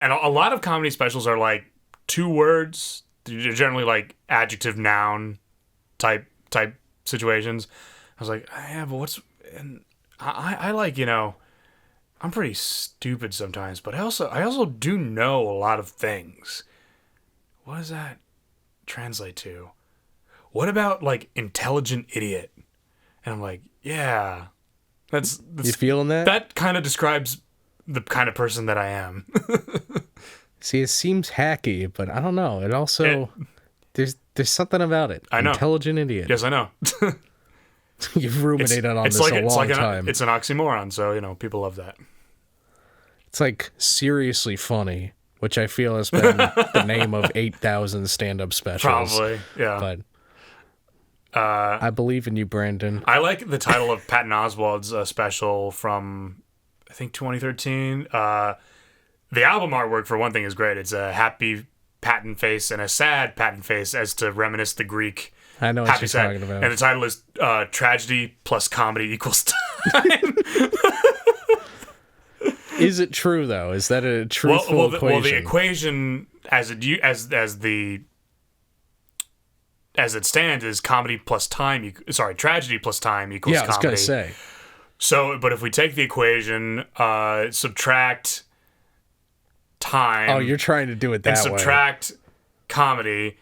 And a lot of comedy specials are like 2 words. They're generally like adjective, noun type situations. I was like, yeah, but what's... And I like, I'm pretty stupid sometimes, but I also do know a lot of things. What does that translate to? What about like intelligent idiot? And I'm like, yeah, that's you feeling that? That kind of describes the kind of person that I am. See, it seems hacky, but I don't know. It also there's something about it. I know. Intelligent idiot. Yes, I know. You've ruminated on this a long time. It's an oxymoron, so people love that. It's like seriously funny, which I feel has been the name of 8,000 stand-up specials. Probably, yeah. But I believe in you, Brandon. I like the title of Patton Oswalt's special from, I think, 2013. The album artwork, for one thing, is great. It's a happy Patton face and a sad Patton face, as to reminisce the Greek. I know what you're talking about. And the title is Tragedy plus Comedy equals Time. Is it true, though? Is that a truthful equation? Well, the equation as it stands is comedy plus time. Tragedy plus time equals comedy. Yeah, I was gonna say. So, but if we take the equation, subtract time. Oh, you're trying to do it that way. And subtract comedy.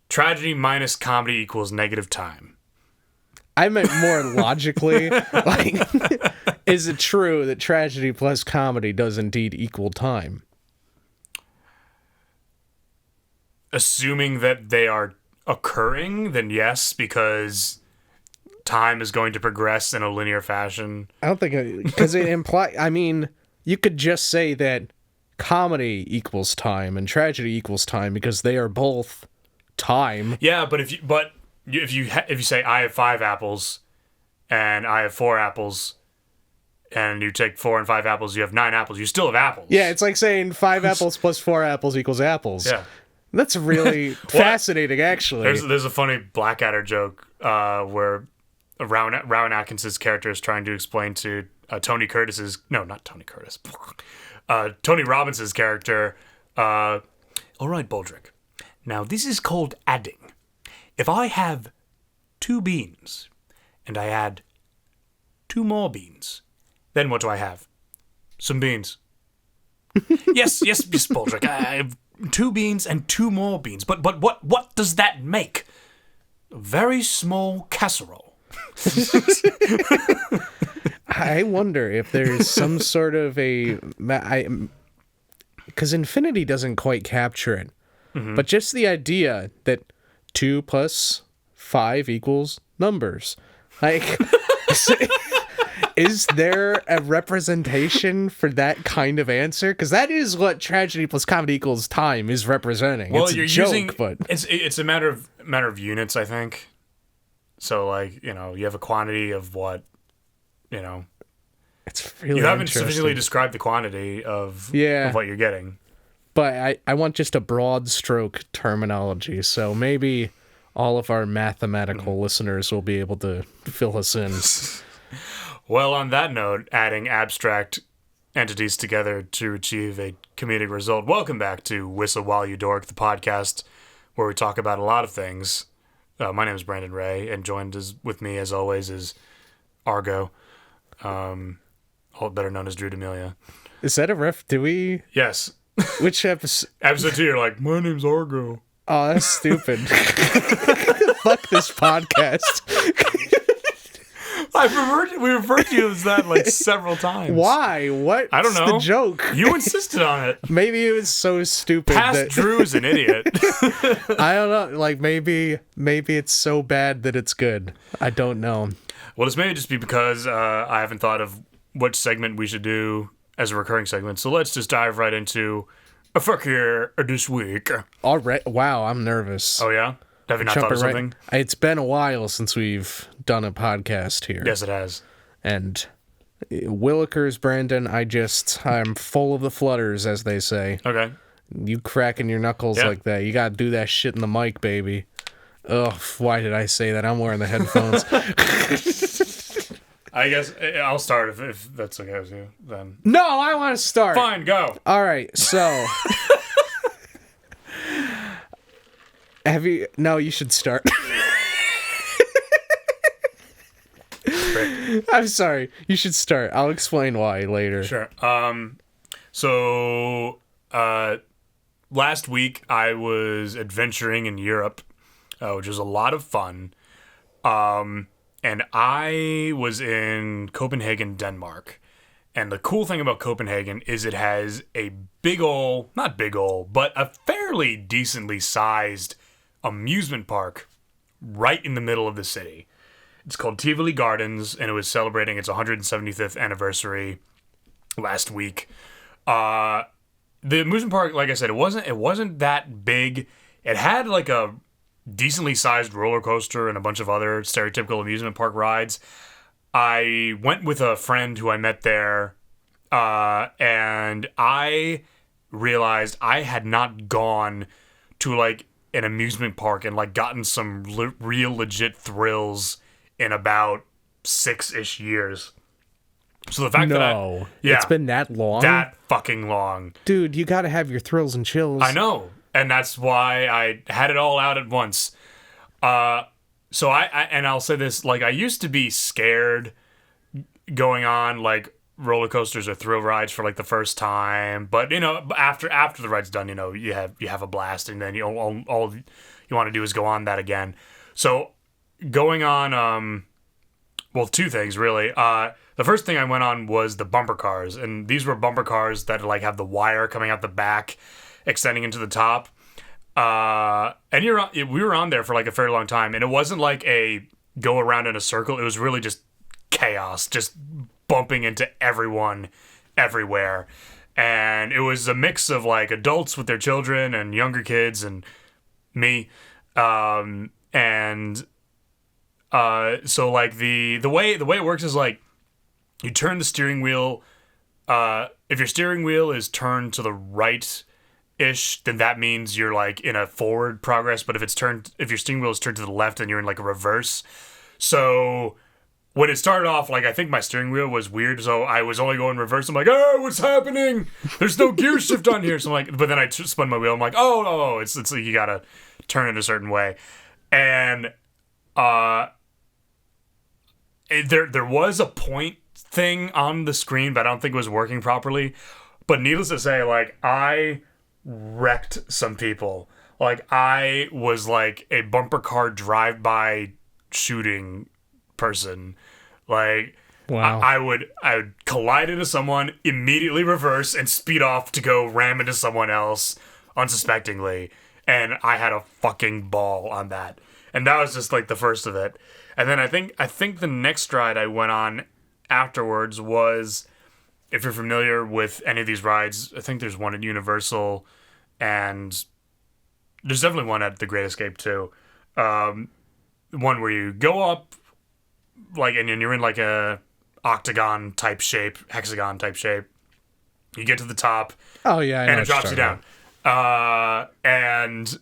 Tragedy minus comedy equals negative time. I meant more logically. Like, is it true that tragedy plus comedy does indeed equal time? Assuming that they are occurring, then yes, because time is going to progress in a linear fashion. I don't think... Because it implies... I mean, you could just say that comedy equals time and tragedy equals time because they are both time. Yeah, but if you say I have 5 apples and I have 4 apples and you take 4 and 5 apples, you have 9 apples. You still have apples. Yeah, it's like saying 5 apples plus 4 apples equals apples. Yeah. That's really fascinating, actually. There's a funny Blackadder joke where Rowan Atkinson's character is trying to explain to Tony Robbins' character, all right, Baldrick, now this is called adding. If I have 2 beans and I add 2 more beans, then what do I have? Some beans. yes, Miss Baldrick, I have 2 beans and 2 more beans. But what does that make? A very small casserole. I wonder if there's some sort of because infinity doesn't quite capture it, but just the idea that 2 plus 5 equals numbers. Like, is there a representation for that kind of answer? Because that is what tragedy plus comedy equals time is representing. Well, it's you're a joke, using, but it's a matter of units, I think. So, like, you have a quantity of what, it's really you haven't sufficiently described the quantity of what you're getting. But I want just a broad stroke terminology, so maybe all of our mathematical listeners will be able to fill us in. Well, on that note, adding abstract entities together to achieve a comedic result. Welcome back to Whistle While You Dork, the podcast where we talk about a lot of things. My name is Brandan Ray, and joined with me, as always, is Argo, better known as Drew D'Amelia. Is that a ref? Do we? Yes. Which episode? Episode 2, you're like, my name's Argo. Oh, that's stupid. Fuck this podcast. We referred to you as that like several times. Why? What? I don't know. The joke. You insisted on it. Maybe it was so stupid. Past Drew's an idiot. I don't know. Like maybe it's so bad that it's good. I don't know. Well, this may just be because I haven't thought of which segment we should do as a recurring segment. So let's just dive right into a fuck here this week. All right. Wow, I'm nervous. Oh yeah. Have you not thought of something? It's been a while since we've done a podcast here. Yes, it has. And Willikers, Brandon, I'm full of the flutters, as they say. Okay. You cracking your knuckles like that. You got to do that shit in the mic, baby. Ugh, why did I say that? I'm wearing the headphones. I guess I'll start if that's okay with you. Then No, I want to start. fine, go. All right, so have you? No, you should start. I'm sorry. You should start. I'll explain why later. Sure. So last week I was adventuring in Europe, which was a lot of fun. And I was in Copenhagen, Denmark. And the cool thing about Copenhagen is it has a not big ol', but a fairly decently sized amusement park right in the middle of the city. It's called Tivoli Gardens, and it was celebrating its 175th anniversary last week. The amusement park, like I said, it wasn't that big. It had like a decently sized roller coaster and a bunch of other stereotypical amusement park rides. I went with a friend who I met there, and I realized I had not gone to like an amusement park and like gotten some real legit thrills in about 6-ish years. So the fact that it's been that long? That fucking long. Dude, you gotta have your thrills and chills. I know. And that's why I had it all out at once. So I'll say this, like, I used to be scared going on like roller coasters or thrill rides for like the first time, but you know, after the ride's done, you know, you have a blast, and then all you want to do is go on that again. So going on, well, two things really. The first thing I went on was the bumper cars, and these were bumper cars that like have the wire coming out the back, extending into the top. And we were on there for like a very long time, and it wasn't like a go around in a circle. It was really just chaos, just bumping into everyone everywhere. And it was a mix of like adults with their children and younger kids and me. So like the way it works is like you turn the steering wheel. If your steering wheel is turned to the right ish, then that means you're like in a forward progress. But if your steering wheel is turned to the left, then you're in like a reverse. So when it started off, like I think my steering wheel was weird, so I was only going reverse. I'm like, oh, what's happening? There's no gear shift on here. So I'm like, but then I spun my wheel. I'm like, oh, it's like you gotta turn it a certain way. And there was a point thing on the screen, but I don't think it was working properly. But needless to say, like I wrecked some people. Like I was like a bumper car drive-by shooting person. Like wow. I would collide into someone, immediately reverse, and speed off to go ram into someone else unsuspectingly. And I had a fucking ball on that. And that was just like the first of it. And then I think the next ride I went on afterwards was, if you're familiar with any of these rides, I think there's one at Universal, and there's definitely one at the Great Escape too. One where you go up, like, and you're in like a hexagon type shape. You get to the top. Oh yeah, and it drops you down. And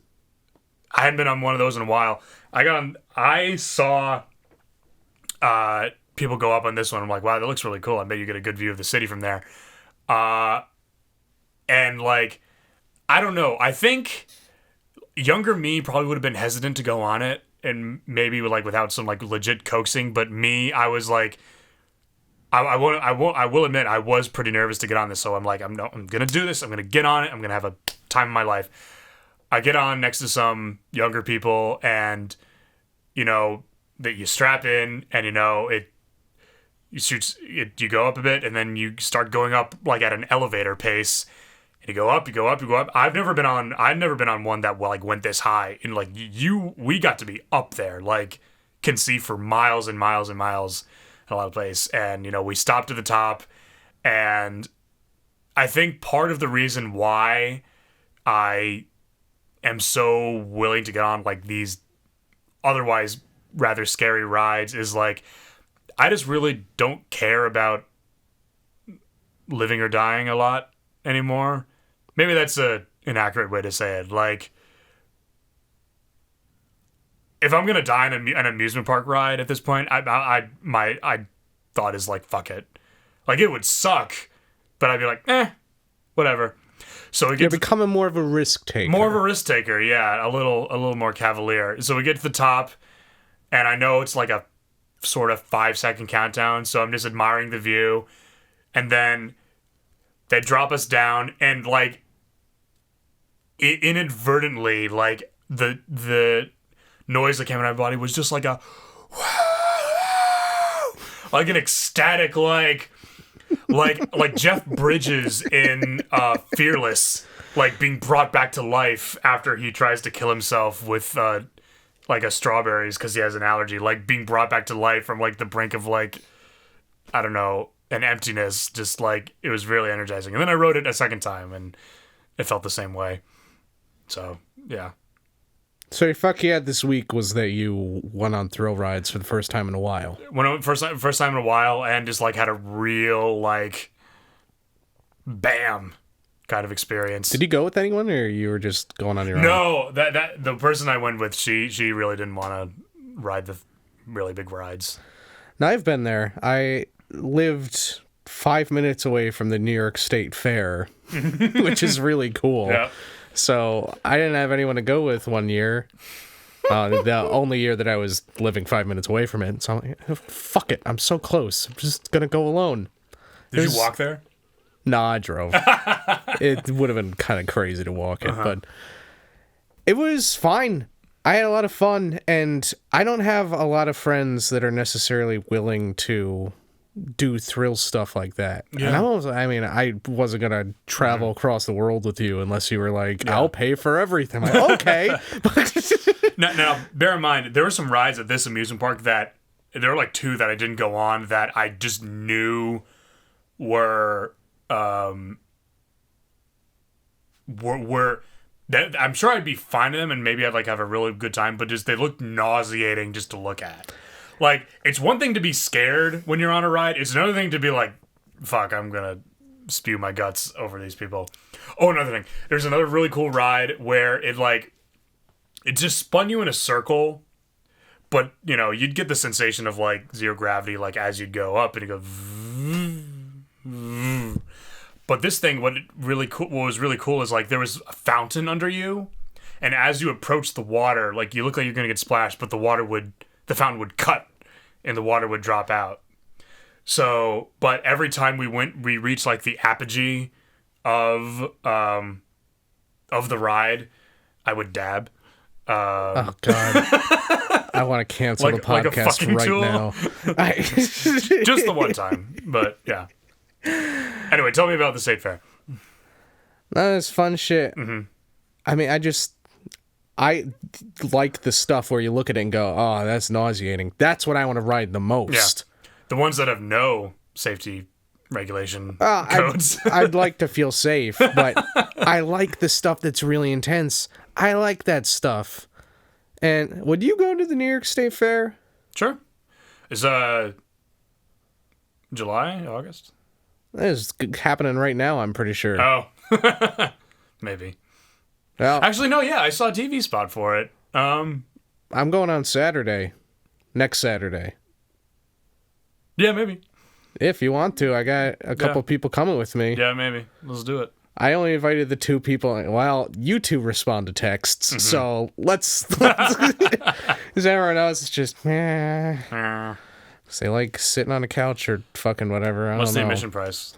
I hadn't been on one of those in a while. I saw people go up on this one. I'm like, wow, that looks really cool. I bet you get a good view of the city from there. And like, I don't know. I think younger me probably would have been hesitant to go on it, and maybe like without some like legit coaxing. But me, I was like, I will admit I was pretty nervous to get on this. So I'm like, I'm gonna do this. I'm gonna get on it. I'm gonna have a time of my life. I get on next to some younger people, and you know that you strap in, and you know you go up a bit, and then you start going up like at an elevator pace, and you go up. I've never been on one that like went this high, and like we got to be up there, like can see for miles and miles and miles in a lot of places. And you know, we stopped at the top, and I think part of the reason why I am so willing to get on like these otherwise rather scary rides is like, I just really don't care about living or dying a lot anymore. Maybe that's an inaccurate way to say it. Like, if I'm gonna die in an amusement park ride at this point, I'd thought is like, fuck it. Like, it would suck, but I'd be like, whatever. So we get You're becoming more of a risk taker. more of a risk taker, yeah, a little more cavalier. So we get to the top, and I know it's like a sort of 5-second countdown, so I'm just admiring the view, and then they drop us down, and like inadvertently, like the noise that came out of my body was just like a like an ecstatic like Jeff Bridges in Fearless, like being brought back to life after he tries to kill himself with like a strawberries because he has an allergy, like being brought back to life from like the brink of like, I don't know, an emptiness. Just like, it was really energizing. And then I wrote it a second time and it felt the same way. So yeah. So your fuck yeah this week was that you went on thrill rides for the first time in a while. First time in a while, and just like had a real like bam kind of experience. Did you go with anyone, or you were just going on your own? No, that the person I went with, she really didn't want to ride the really big rides. Now I've been there. I lived 5 minutes away from the New York State Fair, which is really cool. Yeah. So I didn't have anyone to go with one year. The only year that I was living 5 minutes away from it. So I'm like, fuck it. I'm so close. I'm just going to go alone. Did you walk there? Nah, I drove. It would have been kind of crazy to walk it, but it was fine. I had a lot of fun, and I don't have a lot of friends that are necessarily willing to do thrill stuff like that. Yeah. And I wasn't gonna travel across the world with you unless you were like, I'll pay for everything. I'm like, okay. Now, bear in mind, there were some rides at this amusement park that there were like 2 that I didn't go on that I just knew were that I'm sure I'd be fine in them and maybe I'd like have a really good time, but just they looked nauseating just to look at. Like, it's one thing to be scared when you're on a ride. It's another thing to be like, fuck, I'm going to spew my guts over these people. Oh, another thing. There's another really cool ride where it just spun you in a circle, but, you know, you'd get the sensation of, like, zero gravity, like, as you'd go up, and you go... But this thing, what was really cool is, like, there was a fountain under you, and as you approach the water, like, you look like you're going to get splashed, but the fountain would cut and the water would drop out. So, but every time we reached like the apogee of the ride, I would dab. Oh God! I want to cancel the podcast right tool. now. Just the one time, but yeah. Anyway, tell me about the state fair. That was fun shit. Mm-hmm. I mean, I like the stuff where you look at it and go, oh, that's nauseating. That's what I want to ride the most. Yeah. The ones that have no safety regulation codes. I'd like to feel safe, but I like the stuff that's really intense. I like that stuff. And would you go to the New York State Fair? Sure. Is July, August? It's happening right now, I'm pretty sure. Oh. Maybe. Well, actually, no, yeah, I saw a TV spot for it. I'm going on Saturday. Next Saturday. Yeah, maybe. If you want to. I got a couple people coming with me. Yeah, maybe. Let's do it. I only invited the 2 people. Well, you 2 respond to texts, so let's because everyone else is just, they like sitting on a couch or fucking whatever. I don't know. What's the admission price?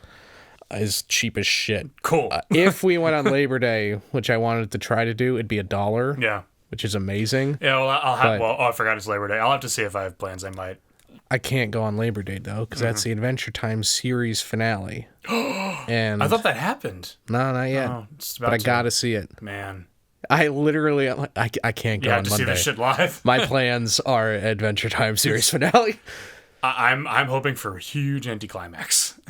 Is cheap as shit. Cool. If we went on Labor Day, which I wanted to try to do, it'd be $1. Yeah. Which is amazing. Yeah, well, I forgot it's Labor Day. I'll have to see if I have plans. I might. I can't go on Labor Day, though, because that's the Adventure Time series finale. And I thought that happened. No, not yet. Oh, but I gotta see it. Man. I literally, I can't go on Monday. You have to see this shit live. My plans are Adventure Time series finale. I'm hoping for a huge anticlimax.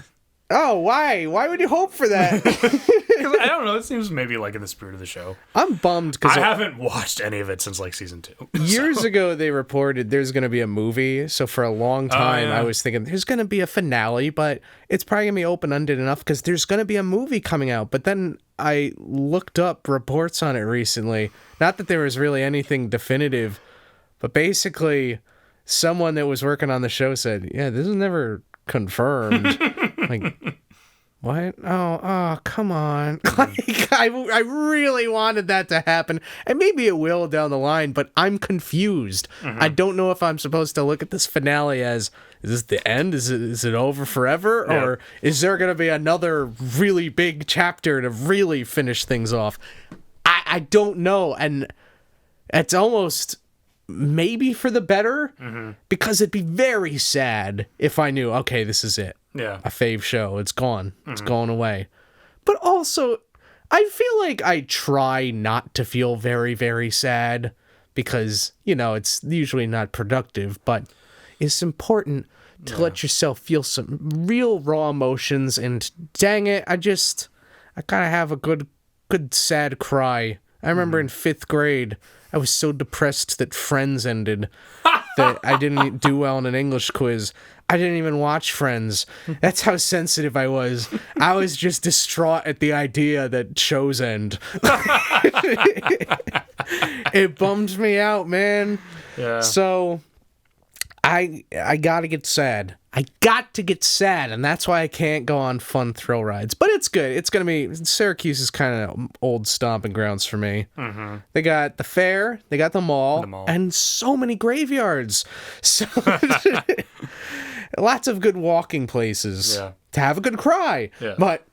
Oh, why? Why would you hope for that? Because I don't know. It seems maybe like in the spirit of the show. I'm bummed because I haven't watched any of it since like season 2. Years ago, they reported there's going to be a movie. So for a long time, I was thinking there's going to be a finale, but it's probably going to be open-ended enough because there's going to be a movie coming out. But then I looked up reports on it recently. Not that there was really anything definitive, but basically someone that was working on the show said, yeah, this is never confirmed. Like, what? Oh, come on. Like, I really wanted that to happen. And maybe it will down the line, but I'm confused. I don't know if I'm supposed to look at this finale as, is this the end? Is it over forever? Yeah. Or is there going to be another really big chapter to really finish things off? I don't know. And it's almost maybe for the better, because it'd be very sad if I knew, okay, this is it. Yeah. A fave show. It's gone. It's going away. But also, I feel like I try not to feel very, very sad because, it's usually not productive, but it's important to let yourself feel some real raw emotions. And dang it, I gotta have a good sad cry. I remember in 5th grade, I was so depressed that Friends ended that I didn't do well in an English quiz. I didn't even watch Friends. That's how sensitive I was. I was just distraught at the idea that shows end. It bummed me out, man. Yeah. So I gotta get sad. I got to get sad, and that's why I can't go on fun thrill rides. But it's good. It's gonna be Syracuse is kind of old stomping grounds for me. They got the fair, they got the mall, and so many graveyards. So lots of good walking places to have a good cry. Yeah. But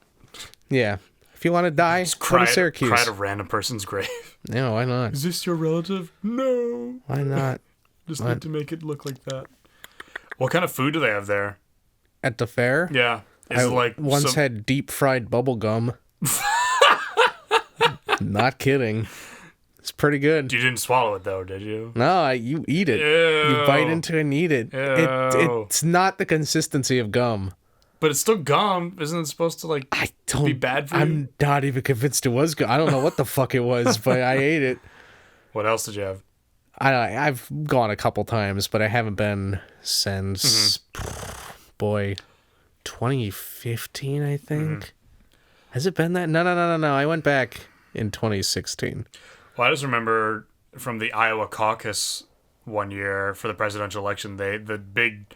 yeah, if you want to die, go to Syracuse. Cry at a random person's grave. Yeah, why not? Is this your relative? No. Why not? Just need to make it look like that. What kind of food do they have there? At the fair? Yeah. I once had deep fried bubble gum. Not kidding. It's pretty good. You didn't swallow it though, did you? No, you eat it. Ew. You bite into it and eat it. Ew. It's not the consistency of gum. But it's still gum. Isn't it supposed to be bad for you? I'm not even convinced it was gum. I don't know what the fuck it was, but I ate it. What else did you have? I've gone a couple times, but I haven't been since, boy, 2015, I think. Has it been that? No. I went back in 2016. Well, I just remember from the Iowa caucus one year for the presidential election, the big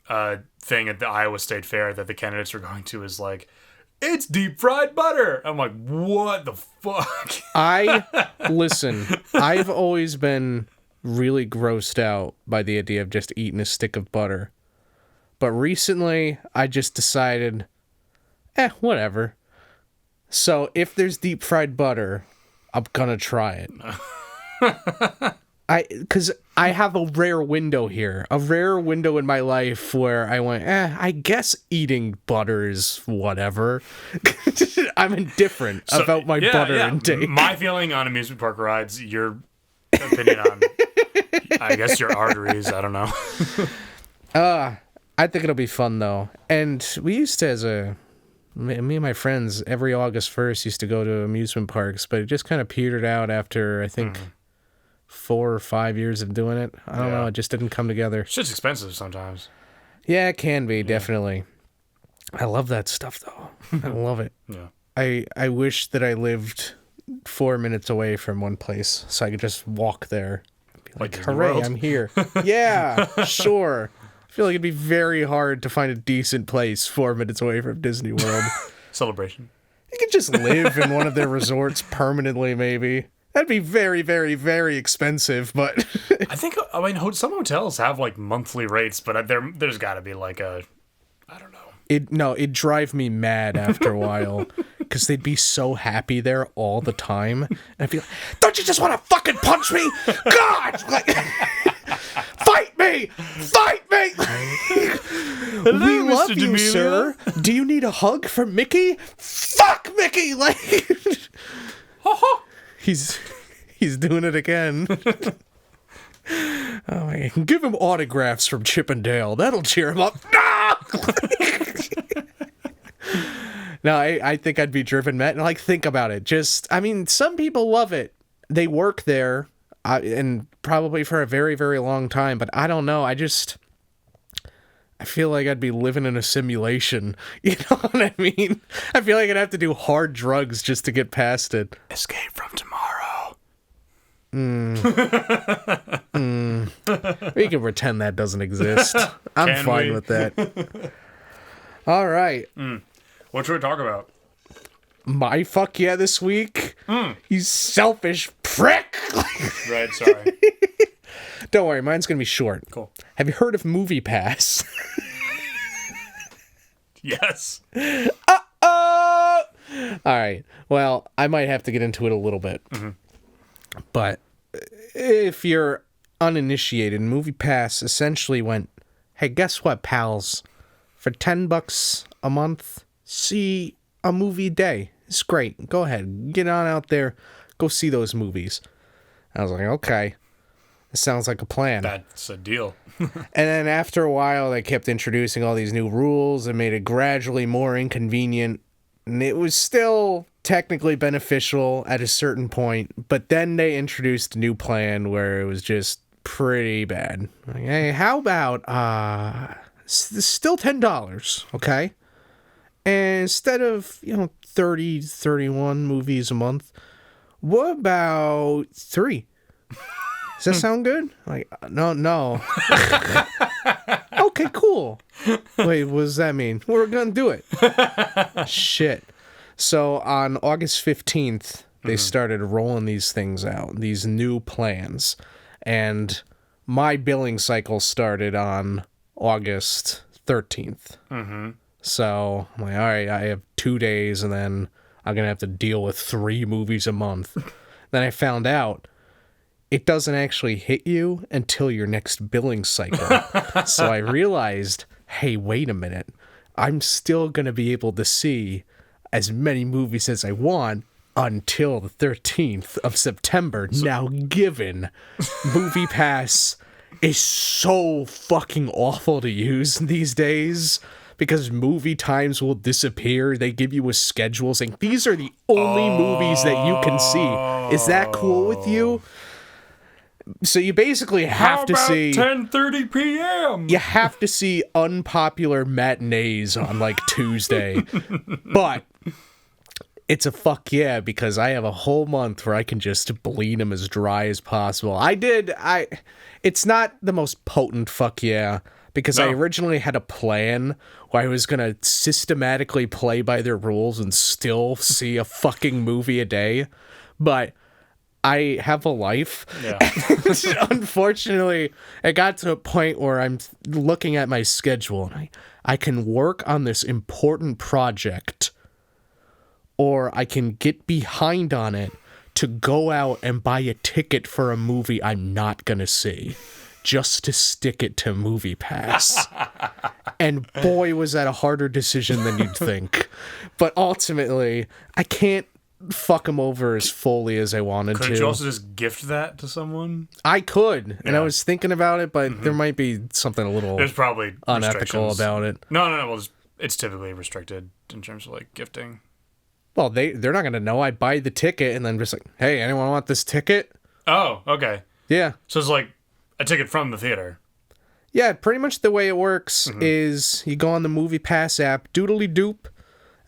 thing at the Iowa State Fair that the candidates were going to is like, it's deep fried butter. I'm like, what the fuck? Listen, I've always been really grossed out by the idea of just eating a stick of butter. But recently, I just decided, whatever. So if there's deep fried butter, I'm gonna try it. Because I have a rare window in my life where I went, I guess eating butter is whatever. I'm indifferent about my butter intake. My feeling on amusement park rides, your opinion on, I guess, your arteries, I don't know. I think it'll be fun, though. And we used to, me and my friends, every August 1st used to go to amusement parks, but it just kind of petered out after, I think, 4 or 5 years of doing it. I don't know. It just didn't come together. Shit's expensive sometimes. Yeah, it can be, definitely. I love that stuff, though. I love it. Yeah. I wish that I lived 4 minutes away from one place so I could just walk there. Be like, hooray, World. I'm here. Yeah, sure. I feel like it'd be very hard to find a decent place 4 minutes away from Disney World. Celebration. You could just live in one of their resorts permanently, maybe. That'd be very, very, very expensive, but... some hotels have, monthly rates, but there's got to be, I don't know. It'd drive me mad after a while, because they'd be so happy there all the time. And I'd be like, don't you just want to fucking punch me? God! Fight me! Fight me! Hello, We love Mr. you, D'Amelio. sir. Do you need a hug from Mickey? Fuck Mickey! He's doing it again. Oh, man. Give him autographs from Chip and Dale. That'll cheer him up. No, I think I'd be driven mad. And think about it. Some people love it. They work there, and probably for a very, very long time. But I don't know. I feel like I'd be living in a simulation. You know what I mean? I feel like I'd have to do hard drugs just to get past it. Escape from tomorrow. We can pretend that doesn't exist. I'm fine with that. All right. What should we talk about? My fuck yeah this week? You selfish prick! Right, sorry. Don't worry, mine's gonna be short. Cool. Have you heard of Movie Pass? Yes. All right. Well, I might have to get into it a little bit. But if you're uninitiated, Movie Pass essentially went, hey, guess what, pals? For $10 a month, see a movie a day. It's great. Go ahead. Get on out there. Go see those movies. I was like, okay. This sounds like a plan. That's a deal. And then after a while, they kept introducing all these new rules and made it gradually more inconvenient. And it was still technically beneficial at a certain point. But then they introduced a new plan where it was just pretty bad. Like, hey, how about still $10, okay? And instead of, 30, 31 movies a month, what about 3? Does that sound good? Like, no. Okay, cool. Wait, what does that mean? We're gonna do it. Shit. So on August 15th, they started rolling these things out, these new plans. And my billing cycle started on August 13th. So I'm like, all right, I have 2 days, and then I'm going to have to deal with 3 movies a month. Then I found out it doesn't actually hit you until your next billing cycle. So I realized, hey, wait a minute. I'm still going to be able to see as many movies as I want until the 13th of September. Now, given Movie Pass is so fucking awful to use these days because movie times will disappear. They give you a schedule saying, these are the only movies that you can see. Is that cool with you? So you basically have to see 10:30 p.m. You have to see unpopular matinees on like Tuesday. But it's a fuck yeah, because I have a whole month where I can just bleed them as dry as possible. It's not the most potent fuck yeah, because I originally had a plan where I was going to systematically play by their rules and still see a fucking movie a day. But I have a life. Yeah. Unfortunately, it got to a point where I'm looking at my schedule and I can work on this important project, or I can get behind on it to go out and buy a ticket for a movie I'm not going to see, just to stick it to Movie Pass. And boy, was that a harder decision than you'd think. But ultimately, I can't fuck them over as fully as I wanted to. Couldn't you also just gift that to someone? I could, and I was thinking about it, but there might be something a little There's probably unethical about it. No. Well, it's typically restricted in terms of like gifting. Well, they're not going to know. I buy the ticket and then just like, hey, anyone want this ticket? Oh, okay. Yeah. So it's like a ticket from the theater. Yeah, pretty much the way it works is you go on the Movie Pass app, doodly doop,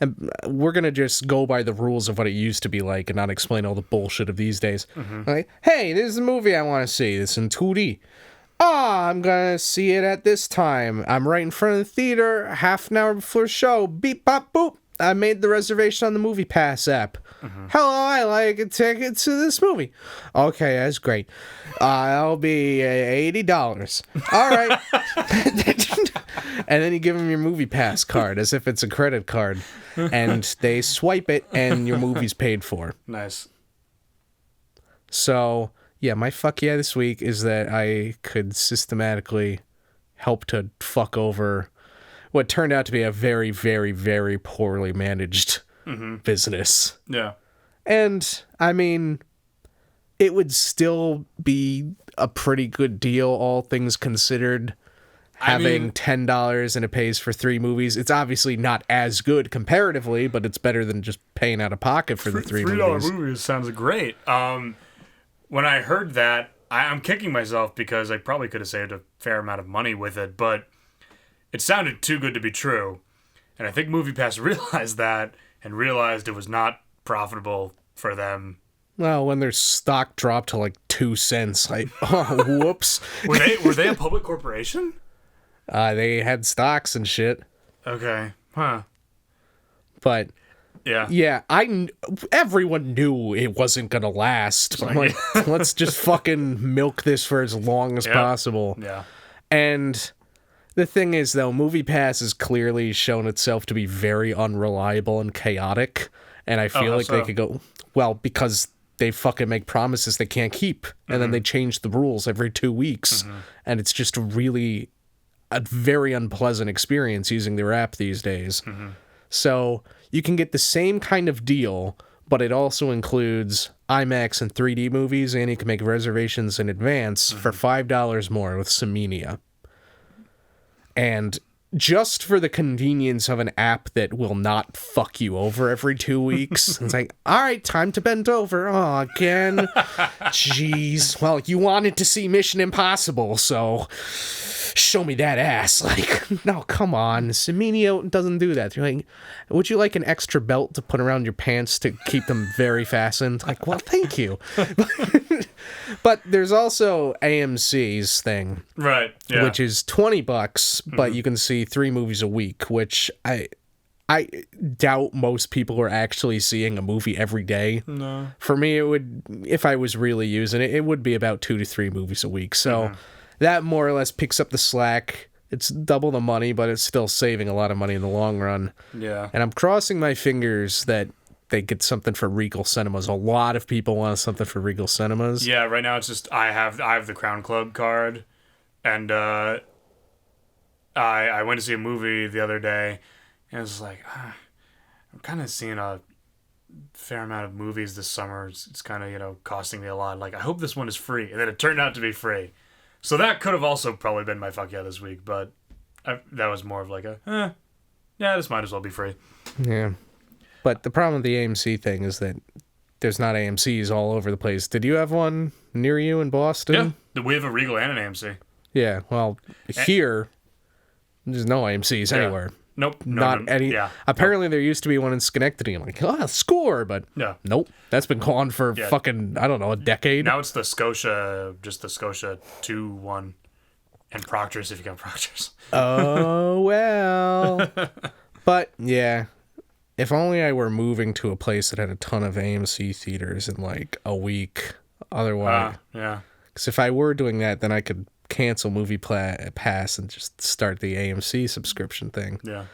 and we're going to just go by the rules of what it used to be like and not explain all the bullshit of these days. Like, hey, this is a movie I want to see. It's in 2D. I'm going to see it at this time. I'm right in front of the theater, half an hour before the show. Beep, bop, boop. I made the reservation on the Movie Pass app. Hello, I like a ticket to this movie. Okay, that's great. I'll be $80. All right. And then you give them your Movie Pass card as if it's a credit card. And they swipe it and your movie's paid for. Nice. So, yeah, my fuck yeah this week is that I could systematically help to fuck over what turned out to be a very, very, very poorly managed business. Yeah. And, I mean, it would still be a pretty good deal, all things considered, having $10 and it pays for 3 movies. It's obviously not as good comparatively, but it's better than just paying out of pocket for the 3 movies. $3 movies sounds great. When I heard that, I'm kicking myself because I probably could have saved a fair amount of money with it, but it sounded too good to be true. And I think MoviePass realized that and realized it was not profitable for them Well, when their stock dropped to like 2 cents, like, oh, whoops. Were they a public corporation? They had stocks and shit. Okay. Huh. But yeah, everyone knew it wasn't gonna last. I'm like, let's just fucking milk this for as long as possible. Yeah. And the thing is, though, MoviePass has clearly shown itself to be very unreliable and chaotic. And I feel like they could go, well, because they fucking make promises they can't keep. And then they change the rules every 2 weeks. And it's just really a very unpleasant experience using their app these days. So you can get the same kind of deal, but it also includes IMAX and 3D movies, and you can make reservations in advance for $5 more with Semenia. And just for the convenience of an app that will not fuck you over every 2 weeks, it's like, all right, time to bend over. Oh, again? Jeez. Well, you wanted to see Mission Impossible, so show me that ass. Like, no, come on. Semenia doesn't do that. You're like, would you like an extra belt to put around your pants to keep them very fastened? Like, well, thank you. But there's also AMC's thing. Right. Yeah. Which is $20, but you can see 3 movies a week, which I doubt most people are actually seeing a movie every day. No. For me, it would, if I was really using it, it would be about 2 to 3 movies a week. So that more or less picks up the slack. It's double the money, but it's still saving a lot of money in the long run. Yeah. And I'm crossing my fingers that they get something for Regal Cinemas. A lot of people want something for Regal Cinemas. Yeah, right now it's just I have the Crown Club card, and I went to see a movie the other day, and it was like, I'm kind of seeing a fair amount of movies this summer. It's kind of, costing me a lot. Like, I hope this one is free, and then it turned out to be free. So that could have also probably been my fuck yeah this week, but that was more of like yeah, this might as well be free. Yeah. But the problem with the AMC thing is that there's not AMCs all over the place. Did you have one near you in Boston? Yeah, we have a Regal and an AMC. Yeah, well, here, there's no AMCs anywhere. Nope. Not any. Yeah. Apparently, there used to be one in Schenectady. I'm like, score, but nope. That's been gone for fucking, I don't know, a decade. Now it's the Scotia 2-1, and Proctor's if you got Proctor's. Oh, well. But, yeah. If only I were moving to a place that had a ton of AMC theaters in like a week. Otherwise, yeah. Because if I were doing that, then I could cancel Movie Pass and just start the AMC subscription thing. Yeah.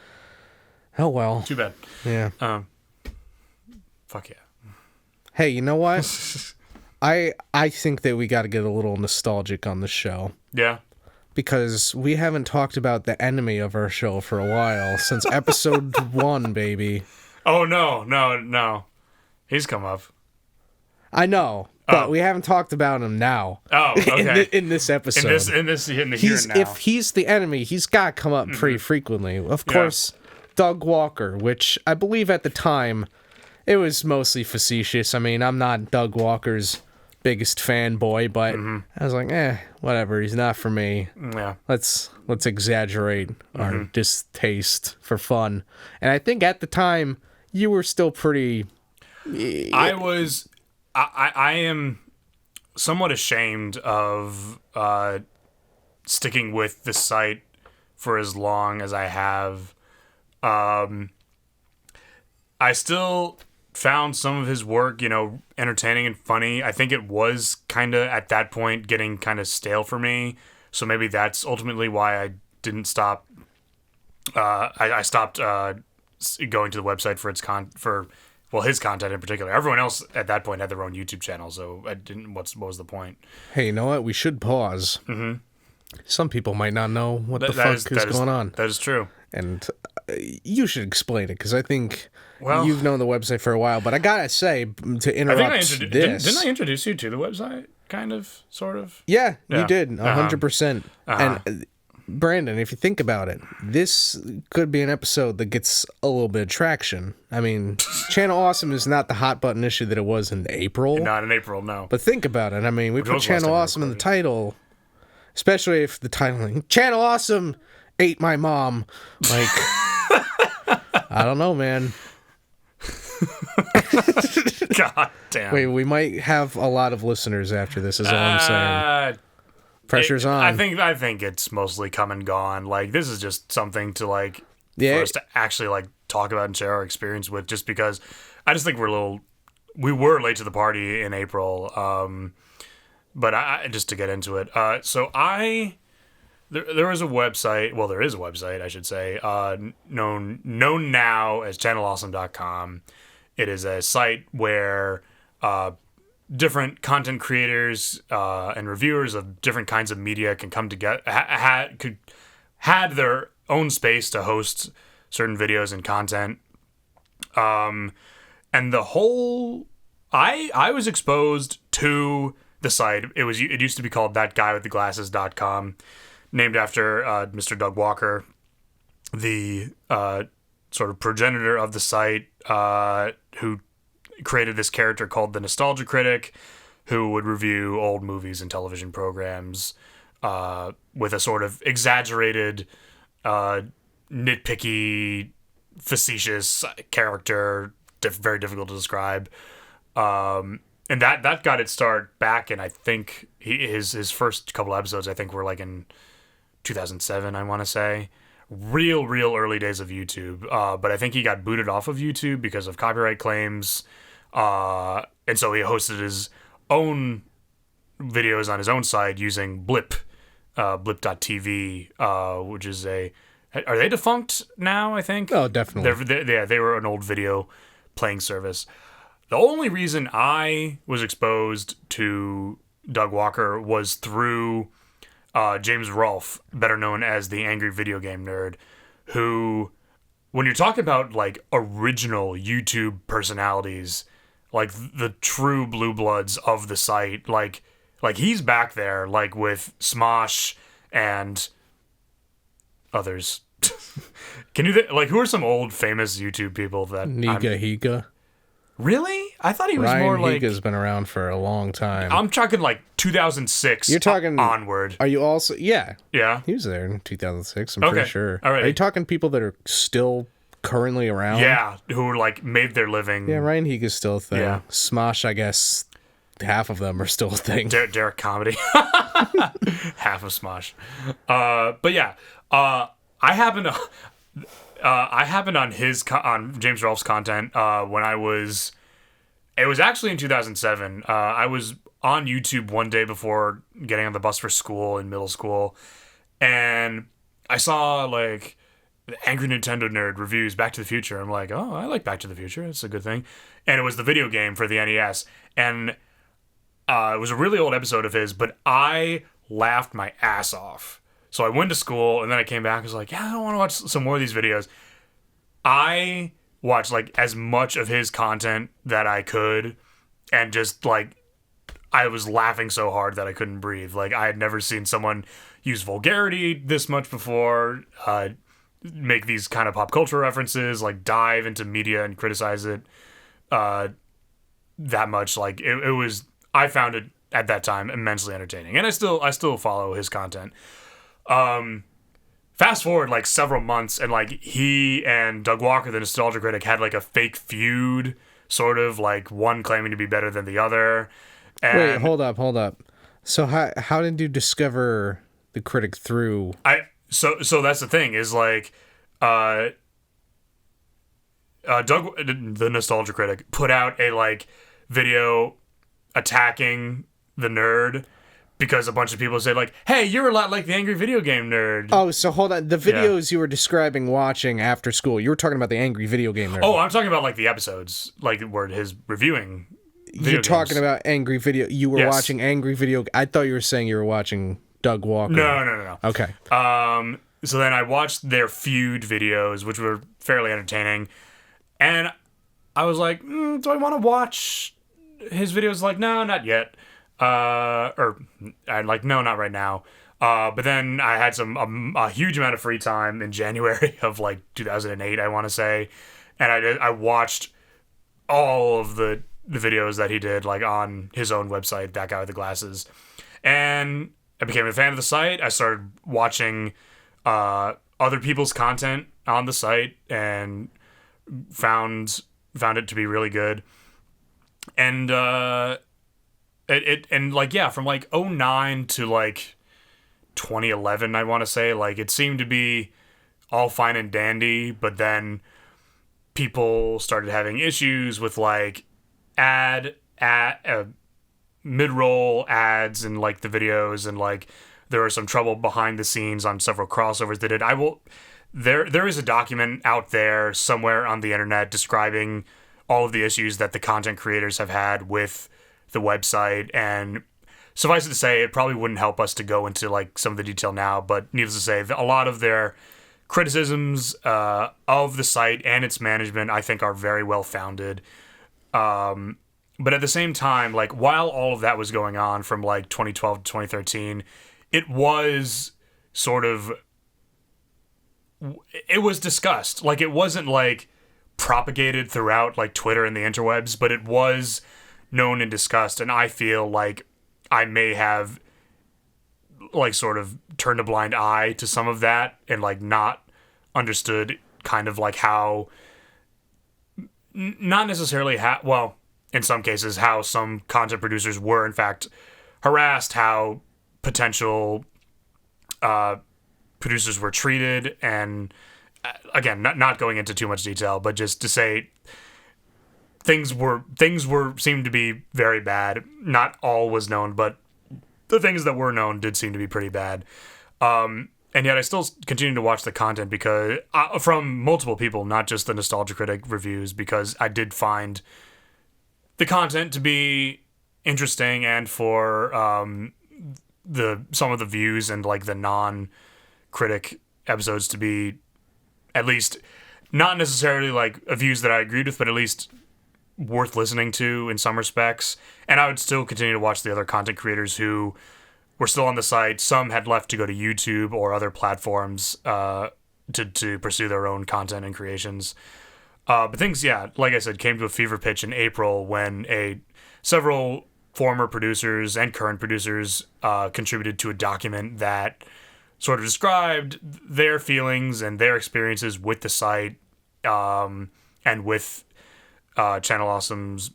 Oh well. Too bad. Yeah. Fuck yeah. Hey, you know what? I think that we got to get a little nostalgic on the show. Yeah. Because we haven't talked about the enemy of our show for a while, since episode 1, baby. Oh, no. He's come up. I know, but we haven't talked about him now. Oh, okay. in this episode. In the here and now. If he's the enemy, he's got to come up pretty frequently. Of course, Doug Walker, which I believe at the time, it was mostly facetious. I mean, I'm not Doug Walker's biggest fanboy, but I was like, whatever, he's not for me. Yeah. Let's exaggerate our distaste for fun. And I think at the time you were still pretty I am somewhat ashamed of sticking with the site for as long as I have. I still found some of his work, entertaining and funny. I think it was kind of, at that point, getting kind of stale for me. So maybe that's ultimately why I didn't stop. I stopped going to the website for his content in particular. Everyone else at that point had their own YouTube channel, so I didn't. What was the point? Hey, you know what? We should pause. Some people might not know what the fuck is going on. That is true. And you should explain it, because I think you've known the website for a while. But I gotta say, to interrupt didn't I introduce you to the website? Kind of, sort of. Yeah. You did, 100%. And Brandon, if you think about it, this could be an episode that gets a little bit of traction. I mean, Channel Awesome is not the hot button issue that it was in April. Not in April, no. But think about it. I mean, we put Channel Awesome in the title, especially if the title, like, Channel Awesome ate my mom. Like, I don't know, man. God damn. Wait, we might have a lot of listeners after this, is all I'm saying. Pressure's on. I think it's mostly come and gone. Like, this is just something to, like, for us to actually, like, talk about and share our experience with, just because I just think we were late to the party in April. But just to get into it. So there was a website, well, there is a website, I should say, known now as channelawesome.com. It is a site where different content creators and reviewers of different kinds of media can come together, had their own space to host certain videos and content. And the whole, I was exposed to the site. It used to be called thatguywiththeglasses.com, named after Mr. Doug Walker, the sort of progenitor of the site, who created this character called the Nostalgia Critic, who would review old movies and television programs with a sort of exaggerated, nitpicky, facetious character, very difficult to describe. And that got its start back in, I think, his first couple episodes, I think, were like in 2007, I want to say. Real early days of YouTube. But I think he got booted off of YouTube because of copyright claims. And so he hosted his own videos on his own site using Blip, blip.tv, which is are they defunct now, I think? Oh, definitely. They were an old video playing service. The only reason I was exposed to Doug Walker was through James Rolfe, better known as the Angry Video Game Nerd, who, when you're talking about, like, original YouTube personalities, like, the true blue bloods of the site, like he's back there, like, with Smosh and others. Can you, like, who are some old famous YouTube people that... Higa. Really? I thought he was Ryan more like... Higa's been around for a long time. I'm talking like 2006. You're talking onward. Are you also... Yeah. Yeah? He was there in 2006, I'm pretty sure. All right. Are you talking people that are still currently around? Yeah, who like made their living. Yeah, Ryan Higa's still a thing. Yeah. Smosh, I guess, half of them are still a thing. Derek Comedy. Half of Smosh. But yeah, I happened on on James Rolfe's content when it was actually in 2007. I was on YouTube one day before getting on the bus for school in middle school, and I saw like the Angry Nintendo Nerd reviews Back to the Future. I'm like, oh, I like Back to the Future. It's a good thing. And it was the video game for the NES, and it was a really old episode of his, but I laughed my ass off. So I went to school, and then I came back and was like, yeah, I don't want to watch some more of these videos. I watched, like, as much of his content that I could, and just, like, I was laughing so hard that I couldn't breathe. Like, I had never seen someone use vulgarity this much before, make these kind of pop culture references, like, dive into media and criticize it that much. Like, it was... I found it, at that time, immensely entertaining. And I still follow his content. Fast forward like several months, and like he and Doug Walker, the Nostalgia Critic, had like a fake feud, sort of, like one claiming to be better than the other. And wait, hold up. So how did you discover the critic through? So that's the thing, is like Doug, the Nostalgia Critic, put out a like video attacking the nerd, because a bunch of people said, like, hey, you're a lot like the Angry Video Game Nerd. Oh, so hold on. The videos you were describing watching after school, you were talking about the Angry Video Game Nerd. Oh, I'm talking about, like, the episodes, like, where his reviewing video You're talking about Angry Video... You were watching Angry Video... I thought you were saying you were watching Doug Walker. No. Okay. So then I watched their feud videos, which were fairly entertaining. And I was like, do I want to watch his videos? Like, no, not yet. Or I'm like, no, not right now. But then I had a huge amount of free time in January of like 2008, I want to say, and I watched all of the videos that he did, like, on his own website, That Guy with the Glasses, and I became a fan of the site. I started watching other people's content on the site and found it to be really good. And and like, yeah, from like '09 to like 2011, I want to say, like, it seemed to be all fine and dandy, but then people started having issues with like mid-roll ads and like the videos, and like there was some trouble behind the scenes on several crossovers they did. There is a document out there somewhere on the internet describing all of the issues that the content creators have had with the website, and suffice it to say, it probably wouldn't help us to go into like some of the detail now, but needless to say, a lot of their criticisms of the site and its management, I think, are very well founded. But at the same time, like, while all of that was going on from like 2012 to 2013, it was sort of, it was discussed. Like, it wasn't like propagated throughout like Twitter and the interwebs, but it was known and discussed. And I feel like I may have like sort of turned a blind eye to some of that and like not understood kind of like how, not necessarily how, well, in some cases, how some content producers were in fact harassed, how potential producers were treated, and again, not going into too much detail, but just to say things were seemed to be very bad. Not all was known, but the things that were known did seem to be pretty bad. And yet I still continue to watch the content because from multiple people, not just the Nostalgia Critic reviews, because I did find the content to be interesting, and for some of the views and like the non-critic episodes to be at least not necessarily like views that I agreed with, but at least worth listening to in some respects. And I would still continue to watch the other content creators who were still on the site. Some had left to go to YouTube or other platforms to pursue their own content and creations. But things, yeah, like I said, came to a fever pitch in April when several former producers and current producers contributed to a document that sort of described their feelings and their experiences with the site, and with Channel Awesome's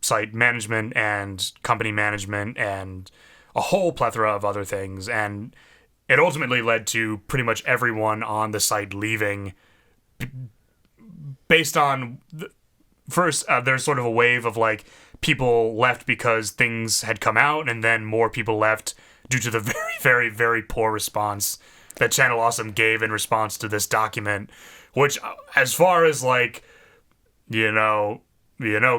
site management and company management and a whole plethora of other things. And it ultimately led to pretty much everyone on the site leaving based on first there's sort of a wave of like people left because things had come out, and then more people left due to the very, very, very poor response that Channel Awesome gave in response to this document, which, as far as like, you know,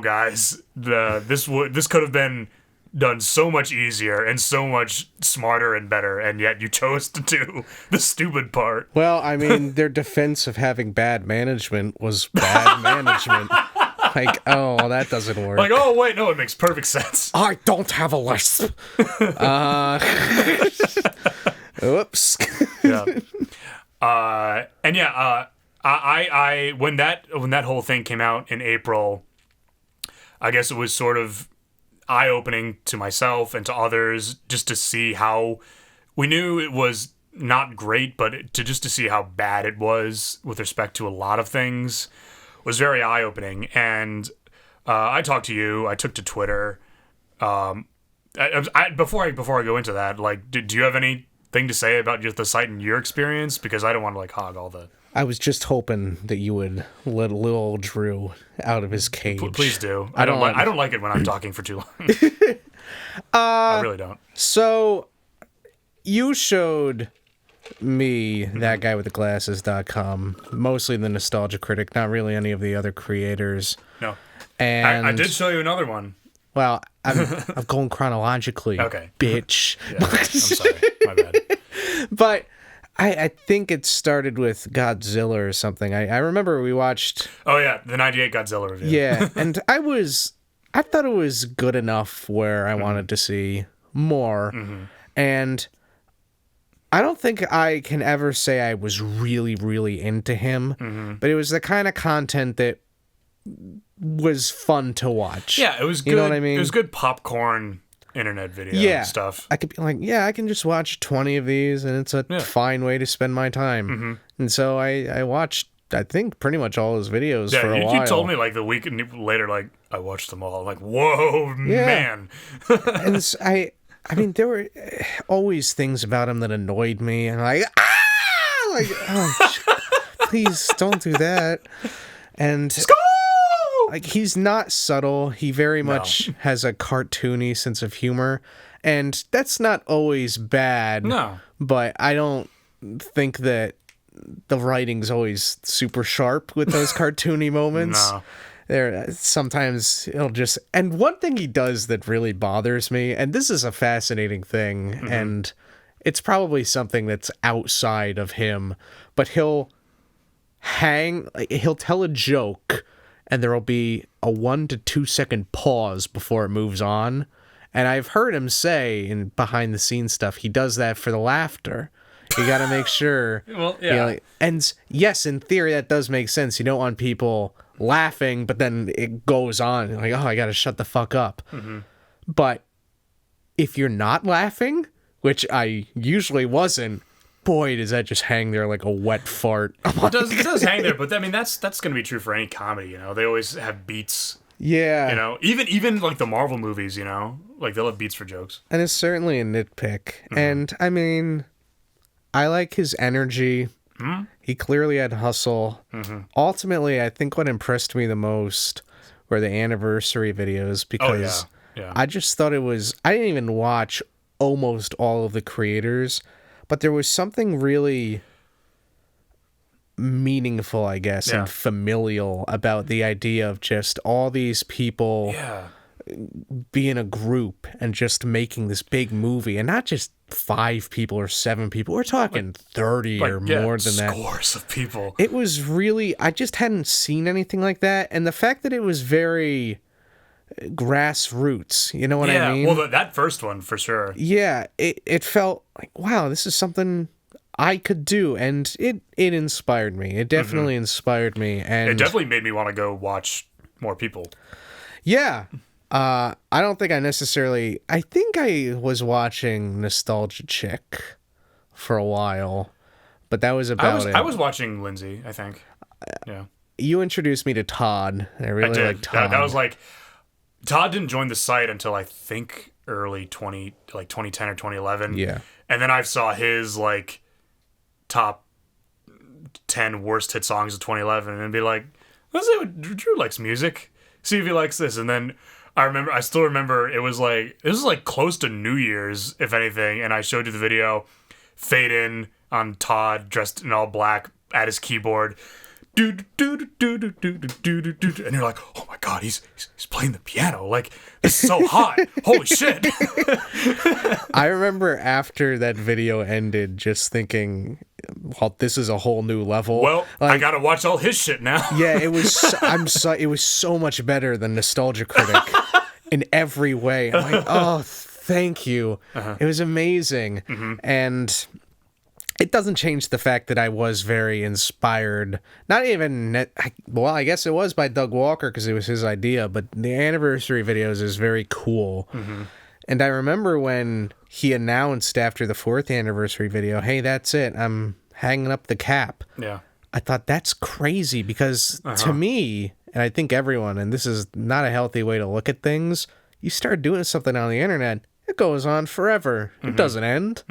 guys, this could have been done so much easier and so much smarter and better, and yet you chose to do the stupid part. Well, I mean, their defense of having bad management was bad management. Like, oh, that doesn't work. Like, oh, wait, no, it makes perfect sense. I don't have a lisp. Oops. Yeah. And yeah, I when that whole thing came out in April, I guess it was sort of eye-opening to myself and to others just to see how, we knew it was not great, but to see how bad it was with respect to a lot of things was very eye-opening. And I talked to you. I took to Twitter. Before I go into that, like, do you have anything to say about just the site and your experience? Because I don't want to like hog all the. I was just hoping that you would let little old Drew out of his cage. Please do. I don't like it when I'm talking for too long. I really don't. So you showed me that guy with the glasses.com, mostly the Nostalgia Critic, not really any of the other creators. No. And I did show you another one. Well, I'm going chronologically. Okay. Bitch. Yeah, I'm sorry. My bad. But I think it started with Godzilla or something. I remember we watched. Oh yeah, the '98 Godzilla review. Yeah, and I thought it was good enough where I wanted to see more, and I don't think I can ever say I was really, really into him, but it was the kind of content that was fun to watch. Yeah, it was good. You know what I mean? It was good popcorn internet video stuff. I could be like, I can just watch 20 of these, and it's a fine way to spend my time. And so I watched I think pretty much all his videos Yeah, for a while. you told me like the week later, like I watched them all. I'm like, whoa, man. And I mean, there were always things about him that annoyed me, and like, please don't do that. And like, he's not subtle. He very much has a cartoony sense of humor, and that's not always bad. No, but I don't think that the writing's always super sharp with those cartoony moments. No. There sometimes it'll just, and one thing he does that really bothers me, and this is a fascinating thing, and it's probably something that's outside of him, but he'll tell a joke and there'll be a 1 to 2 second pause before it moves on. And I've heard him say in behind the scenes stuff, he does that for the laughter. You got to make sure. Well, yeah. And yes, in theory, that does make sense. You don't want people laughing, but then it goes on. Like, oh, I got to shut the fuck up. Mm-hmm. But if you're not laughing, which I usually wasn't, boy, does that just hang there like a wet fart. It does hang there, but I mean, that's going to be true for any comedy, you know? They always have beats. Yeah. You know, even like the Marvel movies, you know? Like, they'll have beats for jokes. And it's certainly a nitpick. Mm-hmm. And, I mean, I like his energy. Mm-hmm. He clearly had hustle. Mm-hmm. Ultimately, I think what impressed me the most were the anniversary videos, because I just thought it was... I didn't even watch almost all of the creators, but there was something really meaningful, I guess, and familial about the idea of just all these people being a group and just making this big movie, and not just 5 people or 7 people. We're talking 30 or more than that. Scores of people. It was really... I just hadn't seen anything like that, and the fact that it was very grassroots, you know what I mean? Well, that first one, for sure. Yeah, it felt like, wow, this is something I could do, and it inspired me. It definitely inspired me, and it definitely made me want to go watch more people. Yeah. I don't think I necessarily... I think I was watching Nostalgia Chick for a while, but that was about it. I was watching Lindsay, I think. Yeah. You introduced me to Todd. I really liked Todd. That was like... Todd didn't join the site until I think early 2010 or 2011. Yeah. And then I saw his like top 10 worst hit songs of 2011 and be like, let's see what Drew likes music. See if he likes this. And then I still remember it was like close to New Year's, if anything, and I showed you the video, fade in on Todd dressed in all black at his keyboard. And you're like, oh my god, he's playing the piano. Like, this is so hot. Holy shit. I remember after that video ended just thinking, well, this is a whole new level. Well, like, I gotta watch all his shit now. Yeah, it was it was so much better than Nostalgia Critic in every way. I'm like, oh, thank you. It was amazing. And it doesn't change the fact that I was very inspired. Not even... well, I guess it was by Doug Walker because it was his idea, but the anniversary videos is very cool. And I remember when he announced after the 4th anniversary video, hey, that's it, I'm hanging up the cap. Yeah. I thought, that's crazy because to me, and I think everyone, and this is not a healthy way to look at things, you start doing something on the internet, it goes on forever. It doesn't end.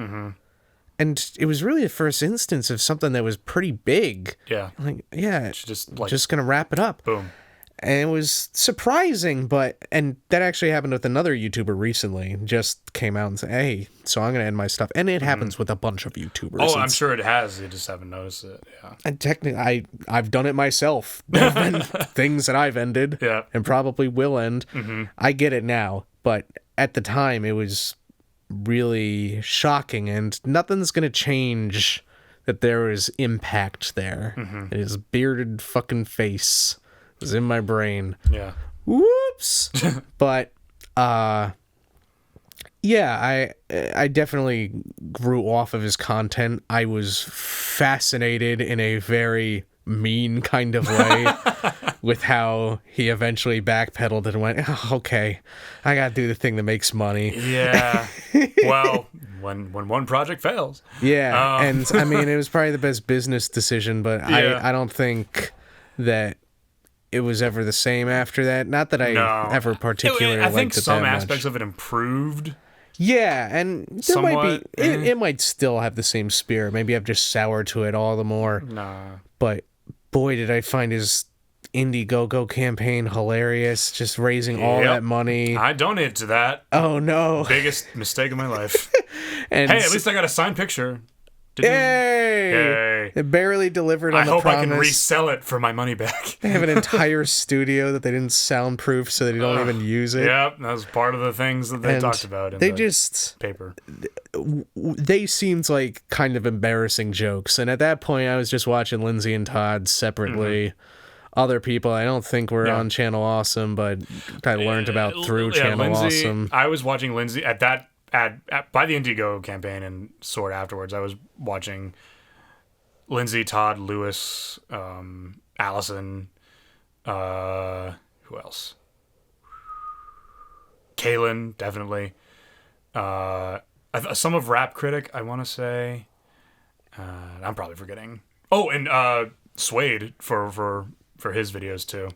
And it was really the first instance of something that was pretty big. Yeah. Like, yeah, just going to wrap it up. Boom. And it was surprising, and that actually happened with another YouTuber recently. Just came out and said, hey, so I'm going to end my stuff. And it happens with a bunch of YouTubers. Oh, I'm sure it has. You just haven't noticed it. Yeah. And technically, I've done it myself. There have been things that I've ended and probably will end. I get it now. But at the time, it was really shocking, and nothing's gonna change that there is impact there. His bearded fucking face was in my brain. Yeah. Whoops. But yeah, I definitely grew off of his content. I was fascinated in a very mean kind of way with how he eventually backpedaled and went, oh, okay, I gotta do the thing that makes money. Yeah. Well, when one project fails. Yeah, and I mean, it was probably the best business decision, but Yeah. I don't think that it was ever the same after that. Not that I ever particularly I think liked it some that aspects much. of it improved. Yeah, and there Somewhat, might be it might still have the same spirit. Maybe I've just soured to it all the more. Nah. But boy, did I find his Indiegogo campaign hilarious, just raising all Yep. that money. I donated to that. Oh no. Biggest mistake of my life. And Hey, at least I got a signed picture. Didn't Yay! Yay. It barely delivered on I the hope promise. I can resell it for my money back. They have an entire studio that they didn't soundproof, so they don't even use it. Yep, that was part of the things that they And talked about in they the just paper. they seemed like kind of embarrassing jokes, and at that point, I was just watching Lindsay and Todd separately. Other people, I don't think were on Channel Awesome, but I learned about through Channel Lindsay, Awesome. I was watching Lindsay at by the Indigo campaign and sort afterwards. I was watching Lindsay, Todd, Lewis, Allison, who else? Kaylin, definitely. Some of Rap Critic, I want to say. I'm probably forgetting. Oh, and Suede for his videos too.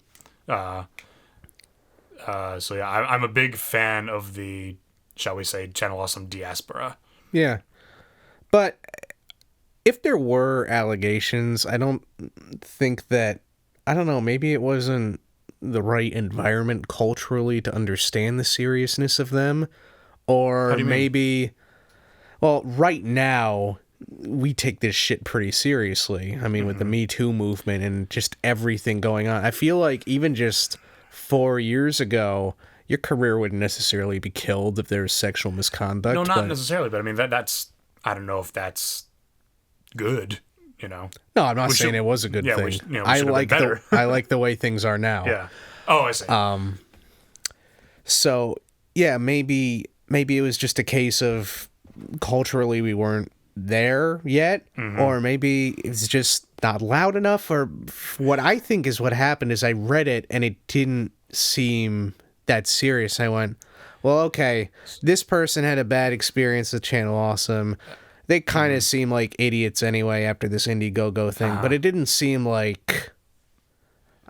So yeah, I'm a big fan of the, shall we say, Channel Awesome diaspora. Yeah. But if there were allegations, I don't think that, I don't know, maybe it wasn't the right environment culturally to understand the seriousness of them. Or maybe, well, right now, we take this shit pretty seriously. I mean, with the Me Too movement and just everything going on. I feel like even just 4 years ago, your career wouldn't necessarily be killed if there was sexual misconduct. No, not necessarily, but I mean, that's, I don't know if that's good, you know? No, I'm not saying it was a good thing. I like the way things are now. Yeah. Oh, I see. So, yeah, maybe it was just a case of culturally we weren't there yet, or maybe it's just not loud enough, or what I think is what happened is I read it and it didn't seem that serious. I went, well, okay, this person had a bad experience with Channel Awesome. They kind of seem like idiots anyway after this Indiegogo thing, but it didn't seem like,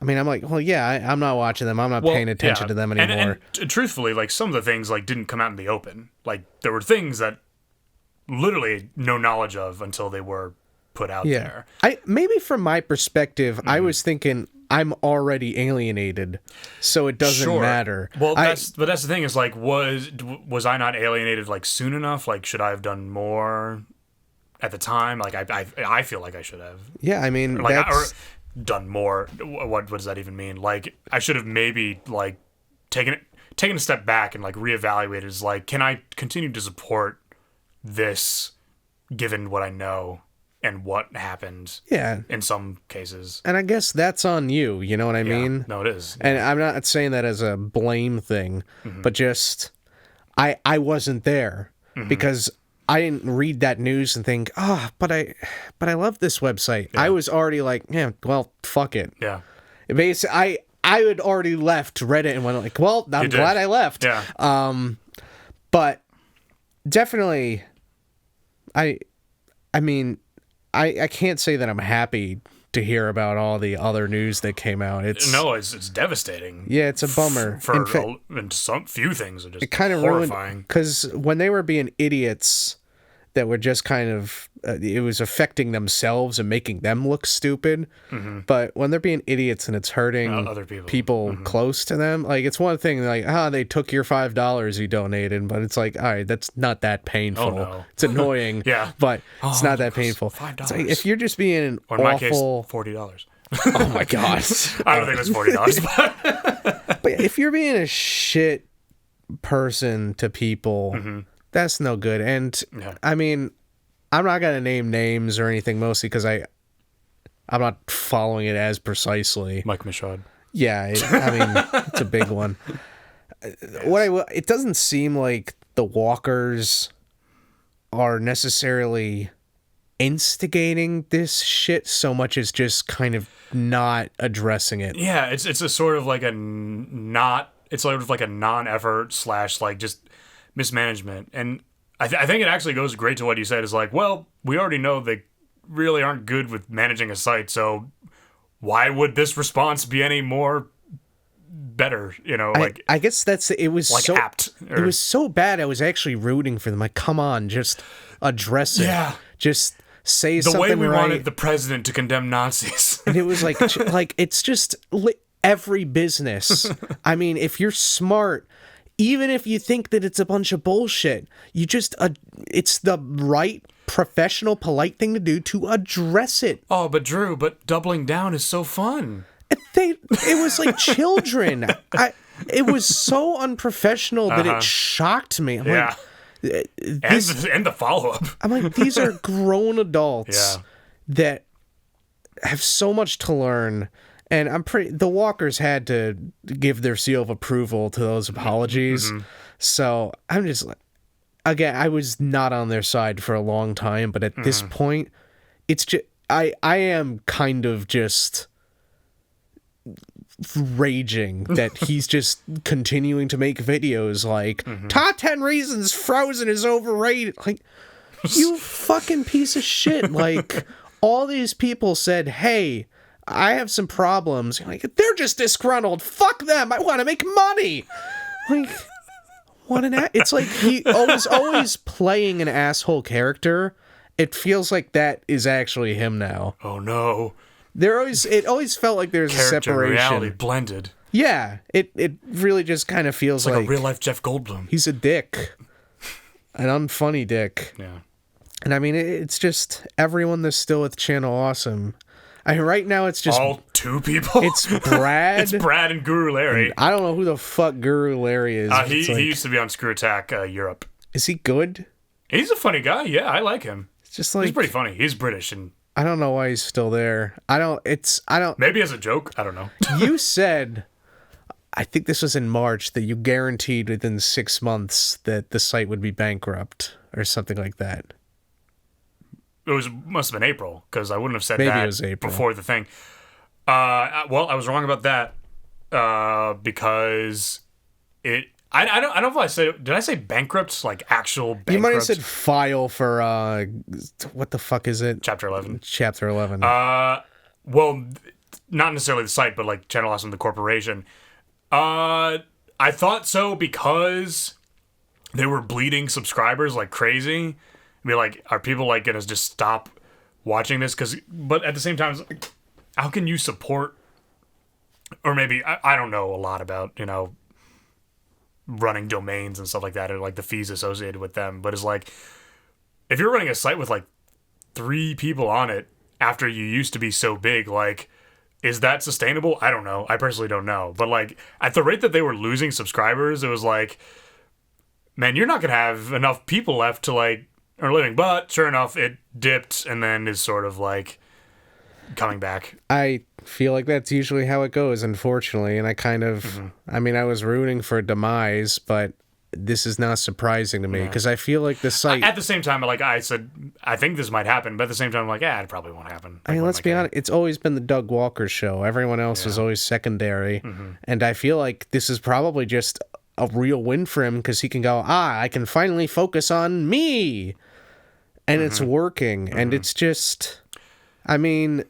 I mean, I'm like, well, yeah, I'm not watching them. I'm not paying attention to them anymore. And truthfully, like, some of the things, like, didn't come out in the open. Like, there were things that literally no knowledge of until they were put out there. Maybe from my perspective, I was thinking I'm already alienated, so it doesn't matter. Well, that's the thing is, like, was I not alienated, like, soon enough? Like, should I have done more at the time? Like, I feel like I should have. Yeah, I mean, like, or done more. What does that even mean? Like, I should have maybe, like, taken a step back and, like, reevaluated. Is like, can I continue to support this given what I know and what happened in some cases? And I guess that's on you, you know what I mean? No, it is. And I'm not saying that as a blame thing, but just I wasn't there because I didn't read that news and think, but I love this website. I was already like, yeah, well, fuck it. Yeah. Basically, I had already left Reddit and went like, well, I'm glad I left. Yeah. But definitely, I mean, I can't say that I'm happy to hear about all the other news that came out. It's devastating. Yeah, it's a bummer. And some few things are just it kind of horrifying. Because when they were being idiots that were just kind of it was affecting themselves and making them look stupid. But when they're being idiots and it's hurting other people close to them, like, it's one thing like, they took your $5 you donated, but it's like, all right, that's not that painful. Oh, no. It's annoying. But it's not that painful. $5. It's like, if you're just being an or in my awful, case, $40. Oh my god. I don't think it was $40, but if you're being a shit person to people, that's no good. And I mean, I'm not gonna name names or anything, mostly because I'm not following it as precisely. Mike Michaud. Yeah, I mean, it's a big one. It doesn't seem like the walkers are necessarily instigating this shit so much as just kind of not addressing it. Yeah, it's a sort of like a it's sort of like a non-effort / like just mismanagement. And I think it actually goes great to what you said is like, well, we already know they really aren't good with managing a site, so why would this response be any more better? You know, like I guess it was like so apt. It was so bad I was actually rooting for them. Like, come on, just address it. Yeah. Just say the something way we right. wanted the president to condemn Nazis. And it was like it's just every business. I mean, if you're smart, even if you think that it's a bunch of bullshit, you just it's the right professional polite thing to do to address it. Oh, but Drew, doubling down is so fun. It was like children. It was so unprofessional that it shocked me. I'm like, and the follow-up. I'm like, these are grown adults that have so much to learn. And the Walkers had to give their seal of approval to those apologies. Mm-hmm. So I'm just like, again, I was not on their side for a long time, but at this point, it's just, I am kind of just raging that he's just continuing to make videos like, top 10 reasons Frozen is overrated. Like, you fucking piece of shit. Like, all these people said, hey, I have some problems. Like, they're just disgruntled. Fuck them. I want to make money. Like, what it's like he always playing an asshole character. It feels like that is actually him now. Oh no. It always felt like there's character a separation. Reality blended. Yeah, it really just kind of feels like a real life Jeff Goldblum. He's a dick. An unfunny dick. Yeah. And I mean, it's just everyone that's still with Channel Awesome. Right now, it's just all two people. It's Brad. It's Brad and Guru Larry. I don't know who the fuck Guru Larry is. He used to be on Screw Attack Europe. Is he good? He's a funny guy. Yeah, I like him. It's just like he's pretty funny. He's British and I don't know why he's still there. I don't. Maybe as a joke. I don't know. You said, I think this was in March, that you guaranteed within 6 months that the site would be bankrupt or something like that. It must have been April, because I wouldn't have said Maybe that it was April. Before the thing. Well, I was wrong about that because I don't know if I said, did I say bankrupt? Like actual bankrupt? You might have said file for, what the fuck is it? Chapter 11. Chapter 11. Well, not necessarily the site, but like Channel Awesome, the corporation. I thought so because they were bleeding subscribers like crazy. I mean, like, are people like gonna just stop watching this? But at the same time, it's like, how can you support? Or maybe I don't know a lot about running domains and stuff like that, or like the fees associated with them. But it's like, if you're running a site with like 3 people on it after you used to be so big, like, is that sustainable? I don't know. I personally don't know. But like, at the rate that they were losing subscribers, it was like, man, you're not gonna have enough people left to like earn a living. But sure enough, it dipped and then is sort of like coming back. I feel like that's usually how it goes, unfortunately. And I kind of, I mean, I was rooting for a demise, but this is not surprising to me because I feel like the site. At the same time, like I said, I think this might happen, but at the same time, I'm like, it probably won't happen. Like, I mean, let's be honest. It's always been the Doug Walker show. Everyone else was always secondary. And I feel like this is probably just a real win for him because he can go, I can finally focus on me. And it's working. And it's just, I mean,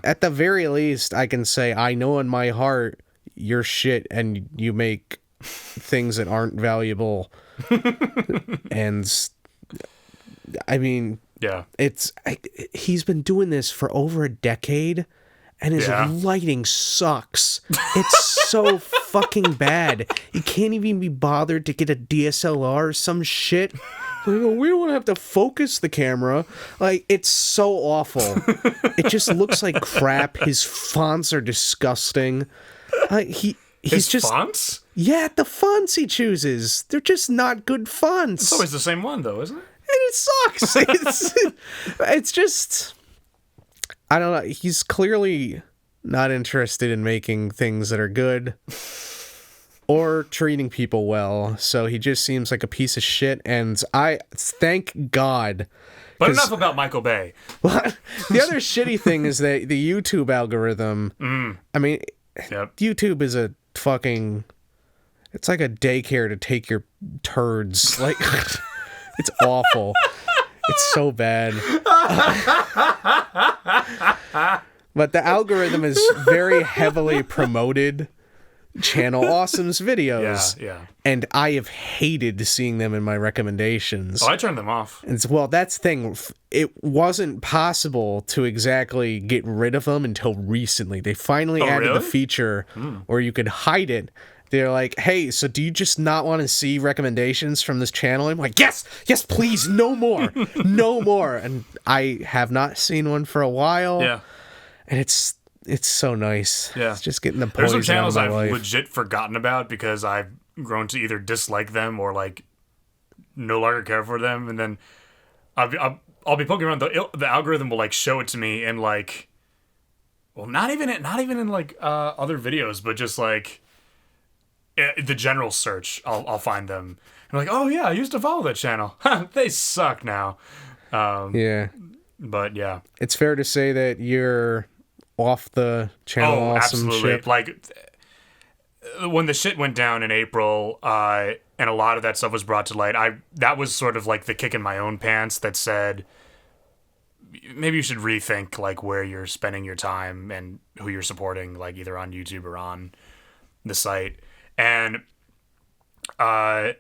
at the very least, I can say, I know in my heart you're shit and you make things that aren't valuable. And I mean, he's been doing this for over a decade and his lighting sucks. It's so fucking bad. You can't even be bothered to get a DSLR or some shit. We don't want to have to focus the camera. Like, it's so awful. It just looks like crap. His fonts are disgusting. His fonts? Yeah, the fonts he chooses. They're just not good fonts. It's always the same one, though, isn't it? And it sucks. It's just, I don't know. He's clearly not interested in making things that are good or treating people well. So he just seems like a piece of shit. And I thank God, But enough about Michael Bay. Well, the other shitty thing is that the YouTube algorithm. I mean, YouTube is a fucking. It's like a daycare to take your turds. Like, it's awful. It's so bad. But the algorithm is very heavily promoted Channel Awesome's videos. Yeah. And I have hated seeing them in my recommendations. Oh, I turned them off. And well, that's the thing. It wasn't possible to exactly get rid of them until recently. They finally added the feature where you could hide it. They're like, hey, so do you just not want to see recommendations from this channel? I'm like, yes, please, no more, no more. And I have not seen one for a while. Yeah. And it's so nice. Yeah. It's just getting the There's poison some channels out of my I've life. legit forgotten about because I've grown to either dislike them or like no longer care for them. And then I'll be poking around. The algorithm will like show it to me in like, well, not even in like other videos, but just like the general search. I'll find them. And I'm like, oh yeah, I used to follow that channel. They suck now. Yeah. But yeah, it's fair to say that you're off the Channel Awesome absolutely. ship. Like when the shit went down in April, and a lot of that stuff was brought to light, that was sort of like the kick in my own pants that said maybe you should rethink like where you're spending your time and who you're supporting, like either on YouTube or on the site. And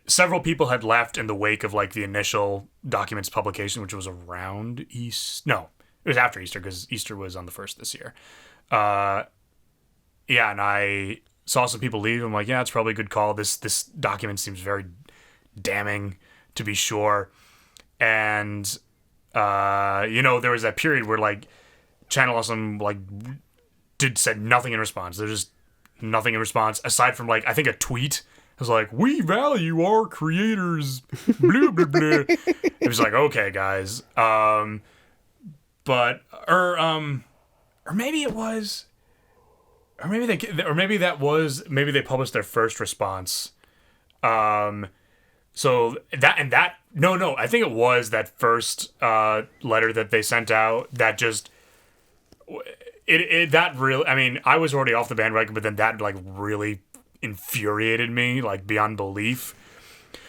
several people had left in the wake of like the initial documents publication, which was around it was after Easter because Easter was on the 1st this year. And I saw some people leave. I'm like, yeah, it's probably a good call. This document seems very damning, to be sure. And there was that period where like Channel Awesome like said nothing in response. There's just nothing in response aside from like I think a tweet. It was like, we value our creators, blah, blah, blah. It was like, okay, guys. But maybe it was, maybe they published their first response. So I think it was that first letter that they sent out that just that really. I mean, I was already off the bandwagon, but then that like really infuriated me like beyond belief.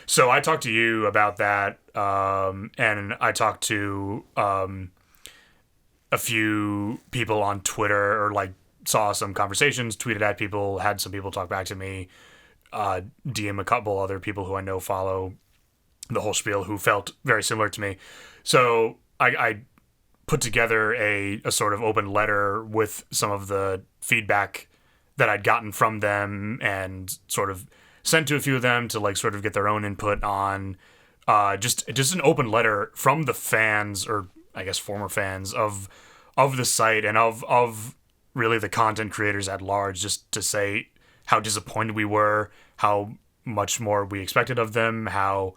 So I talked to you about that, and I talked to a few people on Twitter, or like saw some conversations, tweeted at people, had some people talk back to me, DM a couple other people who I know follow the whole spiel who felt very similar to me. So I put together a sort of open letter with some of the feedback that I'd gotten from them and sort of sent to a few of them to like sort of get their own input on just an open letter from the fans, or I guess former fans of the site and of really the content creators at large, just to say how disappointed we were, how much more we expected of them, how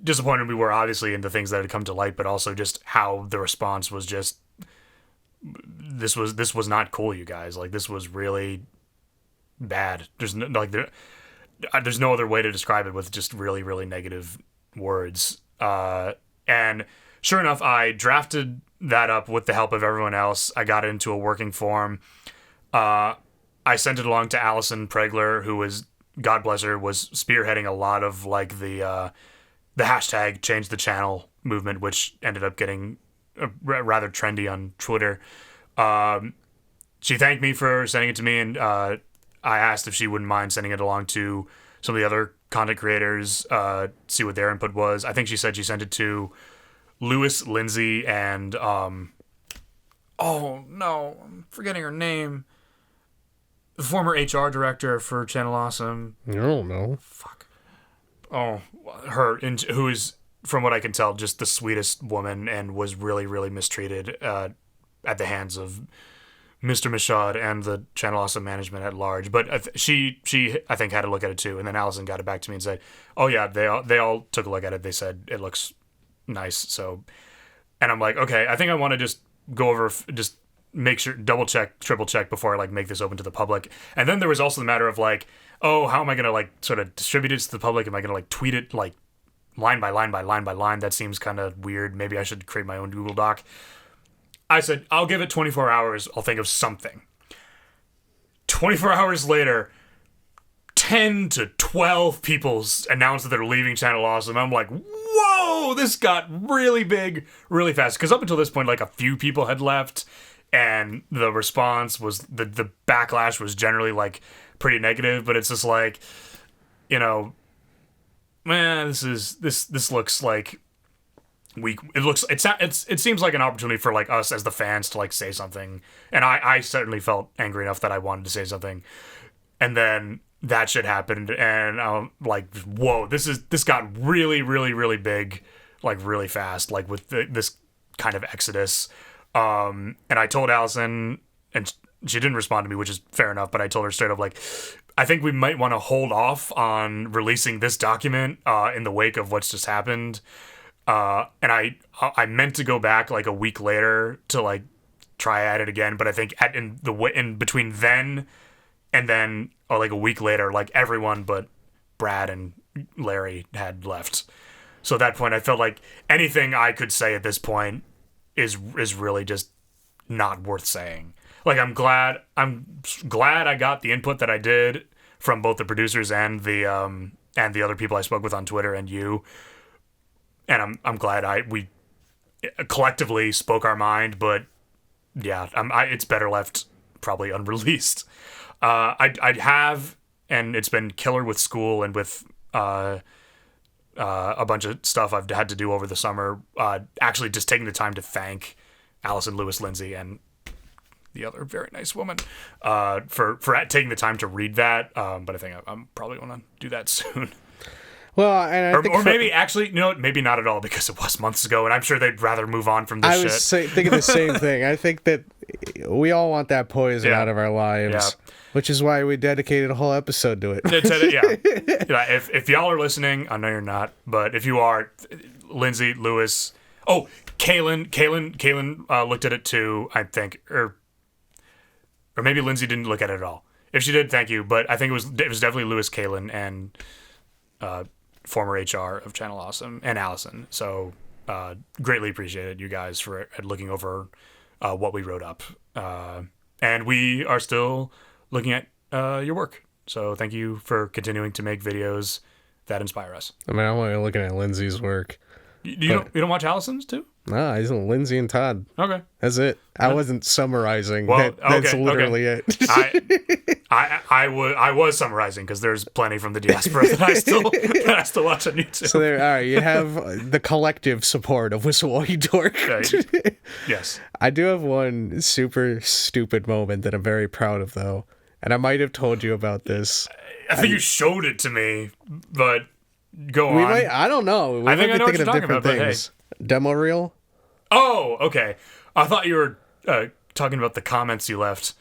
disappointed we were obviously in the things that had come to light, but also just how the response was just this was not cool, you guys. Like, this was really bad. There's no other way to describe it with just really, really negative words. And sure enough, I drafted that up with the help of everyone else. I got it into a working form. I sent it along to Allison Pregler, who was, God bless her, was spearheading a lot of like the hashtag change the channel movement, which ended up getting rather trendy on Twitter. She thanked me for sending it to me, and I asked if she wouldn't mind sending it along to some of the other content creators, see what their input was. I think she said she sent it to Lewis, Lindsay, and oh no, I'm forgetting her name. The former HR director for Channel Awesome. I don't know. Fuck. Oh, her, who is, from what I can tell, just the sweetest woman, and was really, really mistreated at the hands of Mr. Michaud and the Channel Awesome management at large. But she I think had a look at it too, and then Allison got it back to me and said, "Oh yeah, they all took a look at it. They said it looks nice." So, and I'm like, okay, I think I want to just go over, just make sure, double check, triple check before I like make this open to the public. And then there was also the matter of like, oh, how am I gonna like sort of distribute it to the public? Am I gonna like tweet it like line by line by line by line. That seems kind of weird. Maybe I should create my own Google Doc. I said, I'll give it 24 hours. I'll think of something. 24 hours later, 10 to 12 people announced that they're leaving Channel Awesome. I'm like, whoa, this got really big really fast. Because up until this point, like a few people had left, and the response was, the backlash was generally like pretty negative, but it's just like, you know, man, this looks like weak. It seems like an opportunity for like us as the fans to like say something, and I certainly felt angry enough that I wanted to say something, and then that shit happened, and I'm like, whoa, this got really really really big, like really fast, like with this kind of exodus. And I told Allison, and she didn't respond to me, which is fair enough, but I told her straight up, like, I think we might want to hold off on releasing this document in the wake of what's just happened. And I meant to go back like a week later to like try at it again, but I think in between then and then, or like a week later, like everyone but Brad and Larry had left. So at that point, I felt like anything I could say at this point is really just not worth saying. Like, I'm glad I got the input that I did from both the producers and the other people I spoke with on Twitter and you. And I'm glad we collectively spoke our mind, but yeah, it's better left probably unreleased. I have, and it's been killer with school and with a bunch of stuff I've had to do over the summer. Actually, just taking the time to thank Allison Lewis Lindsay and the other very nice woman for taking the time to read that. But I think I'm probably going to do that soon. Well, and I think maybe actually, maybe not at all, because it was months ago, and I'm sure they'd rather move on from this shit. I was thinking the same thing. I think that we all want that poison out of our lives, which is why we dedicated a whole episode to it. If y'all are listening, I know you're not, but if you are, Lindsay, Lewis, Kaylin looked at it too, I think, or maybe Lindsay didn't look at it at all. If she did, thank you, but I think it was definitely Lewis, Kaylin, and former HR of Channel Awesome, and Allison. So greatly appreciated you guys for looking over what we wrote up. And we are still looking at your work. So thank you for continuing to make videos that inspire us. I mean, I'm only looking at Lindsay's work. You don't watch Allison's too? No, it's Lindsay and Todd. Okay. That's it. I wasn't summarizing. Well, that's literally it. I was summarizing because there's plenty from the diaspora that I still watch on YouTube. So there, all right, you have the collective support of Whistle While You Dork. Yes. I do have one super stupid moment that I'm very proud of, though. And I might have told you about this. I think you showed it to me, but go on. I don't know. I think I know what you're talking about, things. Demo reel? Oh, okay. I thought you were talking about the comments you left.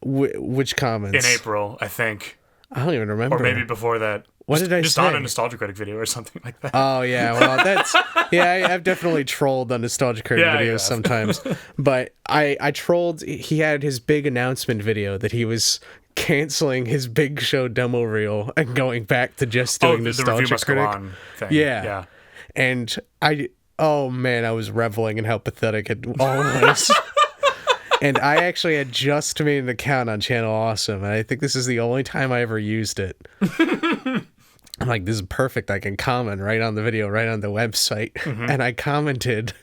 Which comments? In April, I think. I don't even remember. Or maybe before that. What did I say? Just on a Nostalgia Critic video or something like that. Oh, yeah. Well, that's... Yeah, I've definitely trolled on Nostalgia Critic videos sometimes. But I trolled... He had his big announcement video that he was canceling his big show demo reel and going back to just doing Nostalgia Critic. Go on thing. Yeah. And I was reveling in how pathetic it all was. And I actually had just made an account on Channel Awesome, and I think this is the only time I ever used it. I'm like, this is perfect. I can comment right on the video, right on the website. Mm-hmm. And I commented,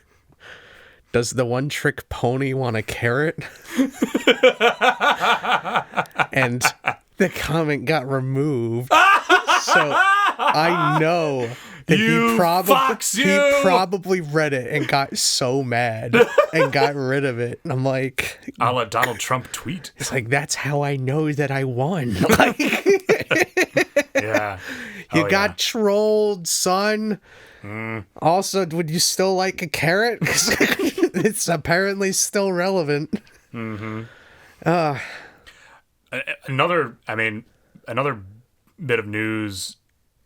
does the one trick pony want a carrot? And the comment got removed. So I know that he probably read it and got so mad and got rid of it. And I'm like, I'll let Donald Trump tweet. It's like, that's how I know that I won. Yeah. You got trolled, son. Also, would you still like a carrot? It's apparently still relevant. Mm-hmm. Another bit of news.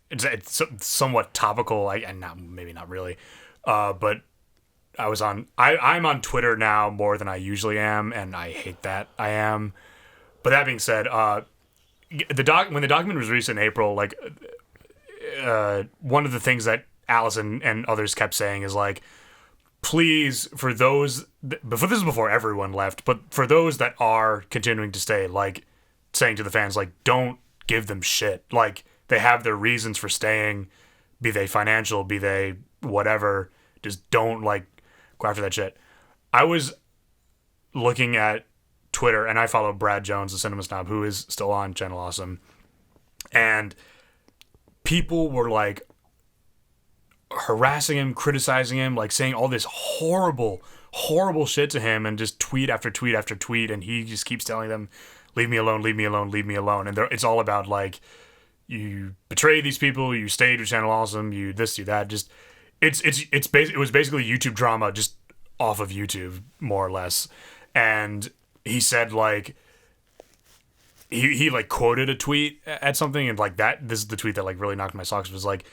It's somewhat topical, and maybe not really, but I'm on Twitter now more than I usually am, and I hate that I am. But that being said, when the document was released in April, like one of the things that Allison and others kept saying is like, please, for those, but this is before everyone left, but for those that are continuing to stay, like, saying to the fans, like, don't give them shit. Like, they have their reasons for staying, be they financial, be they whatever. Just don't, like, go after that shit. I was looking at Twitter, and I follow Brad Jones, the Cinema Snob, who is still on Channel Awesome, and people were, like, harassing him, criticizing him, like saying all this horrible shit to him, and just tweet after tweet after tweet, and he just keeps telling them, leave me alone, leave me alone, leave me alone. And it's all about like, you betray these people, you stayed with Channel Awesome, you this, you that. Just it was basically YouTube drama just off of YouTube, more or less. And he said like he like quoted a tweet at something, and like that, this is the tweet that like really knocked my socks, was like,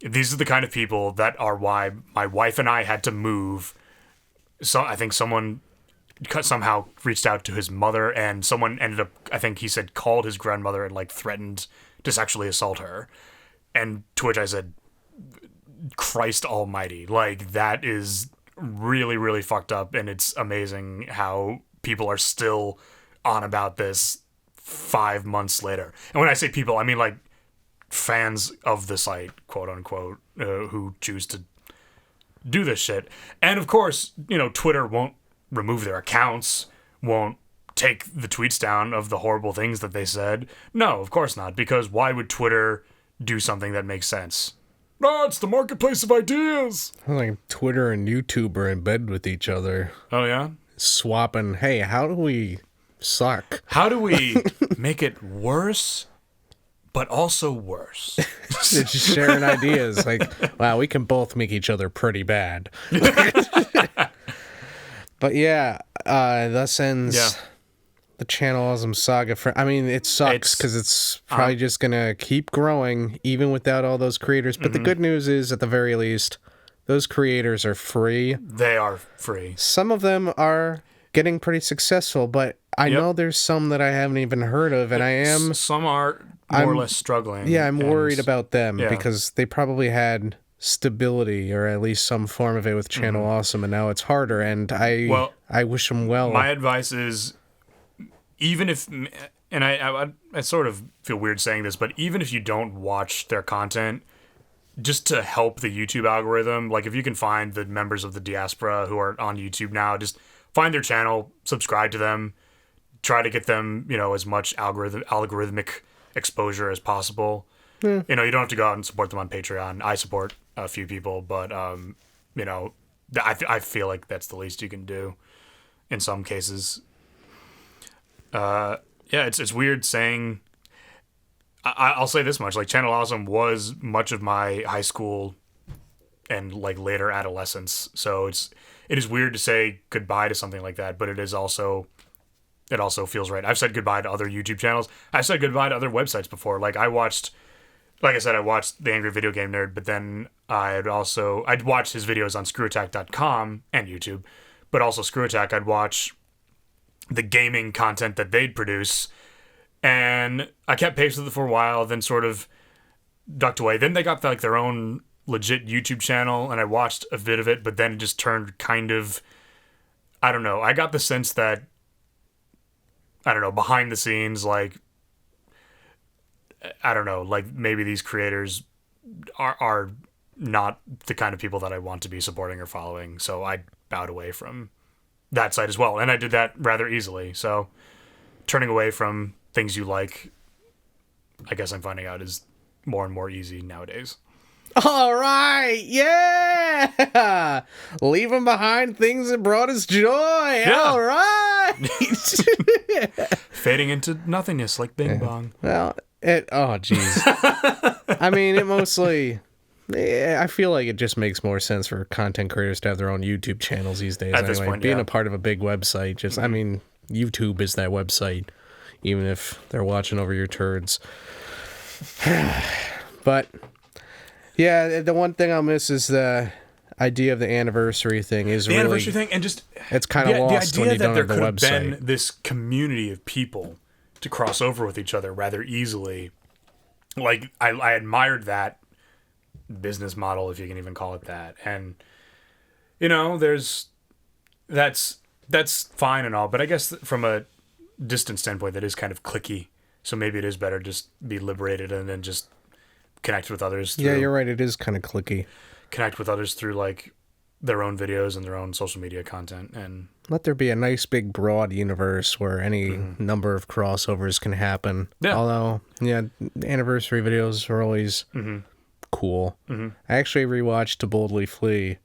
these are the kind of people that are why my wife and I had to move. So I think someone somehow reached out to his mother, and someone ended up, I think he said, called his grandmother and like threatened to sexually assault her. And to which I said, Christ almighty, like that is really, really fucked up. And it's amazing how people are still on about this 5 months later. And when I say people, I mean like fans of the site, quote unquote, who choose to do this shit. And of course, you know, Twitter won't remove their accounts, won't take the tweets down of the horrible things that they said. No, of course not, because why would Twitter do something that makes sense? No, it's the marketplace of ideas. Like Twitter and YouTube are in bed with each other. Oh yeah? Swapping, hey, how do we suck? How do we make it worse, but also worse? They're just sharing ideas. Like, wow, we can both make each other pretty bad. But yeah, thus ends the Channel Awesome saga. I mean, it sucks because it's probably just going to keep growing even without all those creators. But the good news is, at the very least, those creators are free. They are free. Some of them are getting pretty successful, but I know there's some that I haven't even heard of, and some are more or less struggling. Yeah, I'm worried about them because they probably had stability, or at least some form of it, with Channel Awesome, and now it's harder, and I wish them well. My advice is, even if, and I sort of feel weird saying this, but even if you don't watch their content, just to help the YouTube algorithm, like if you can find the members of the diaspora who are on YouTube now, just find their channel, subscribe to them, try to get them, you know, as much algorithmic exposure as possible. You know, you don't have to go out and support them on Patreon. I support a few people, but you know, I feel like that's the least you can do in some cases. Yeah, it's weird saying. I'll say this much: like Channel Awesome was much of my high school and like later adolescence. So it is weird to say goodbye to something like that, but it also feels right. I've said goodbye to other YouTube channels. I've said goodbye to other websites before. Like I watched The Angry Video Game Nerd, but then I'd watch his videos on screwattack.com and YouTube, but also Screw Attack. I'd watch the gaming content that they'd produce, and I kept pace with it for a while, then sort of ducked away. Then they got like their own legit YouTube channel, and I watched a bit of it, but then it just turned kind of, I don't know. I got the sense that, I don't know, behind the scenes, like, I don't know, like maybe these creators are not the kind of people that I want to be supporting or following. So I bowed away from that site as well. And I did that rather easily. So turning away from things you like, I guess I'm finding out, is more and more easy nowadays. All right. Yeah. Leaving behind things that brought us joy. Yeah. All right. Fading into nothingness like Bing Bong. Well, oh, geez. I mean, it mostly, I feel like it just makes more sense for content creators to have their own YouTube channels these days. At this point, being a part of a big website, just, I mean, YouTube is that website, even if they're watching over your turds. But, yeah, the one thing I'll miss is the idea of the anniversary thing. The anniversary thing, and just, it's kind of lost when you don't have the website. The idea that there could have been this community of people to cross over with each other rather easily. Like, I admired that business model, if you can even call it that. And you know, that's fine and all, but I guess from a distant standpoint, that is kind of cliquey. So maybe it is better just be liberated and then just connect with others. Yeah, you're right. It is kind of cliquey. Connect with others through like their own videos and their own social media content, and let there be a nice big broad universe where any number of crossovers can happen. Yeah. Although, yeah, anniversary videos are always cool. I actually rewatched To Boldly Flee,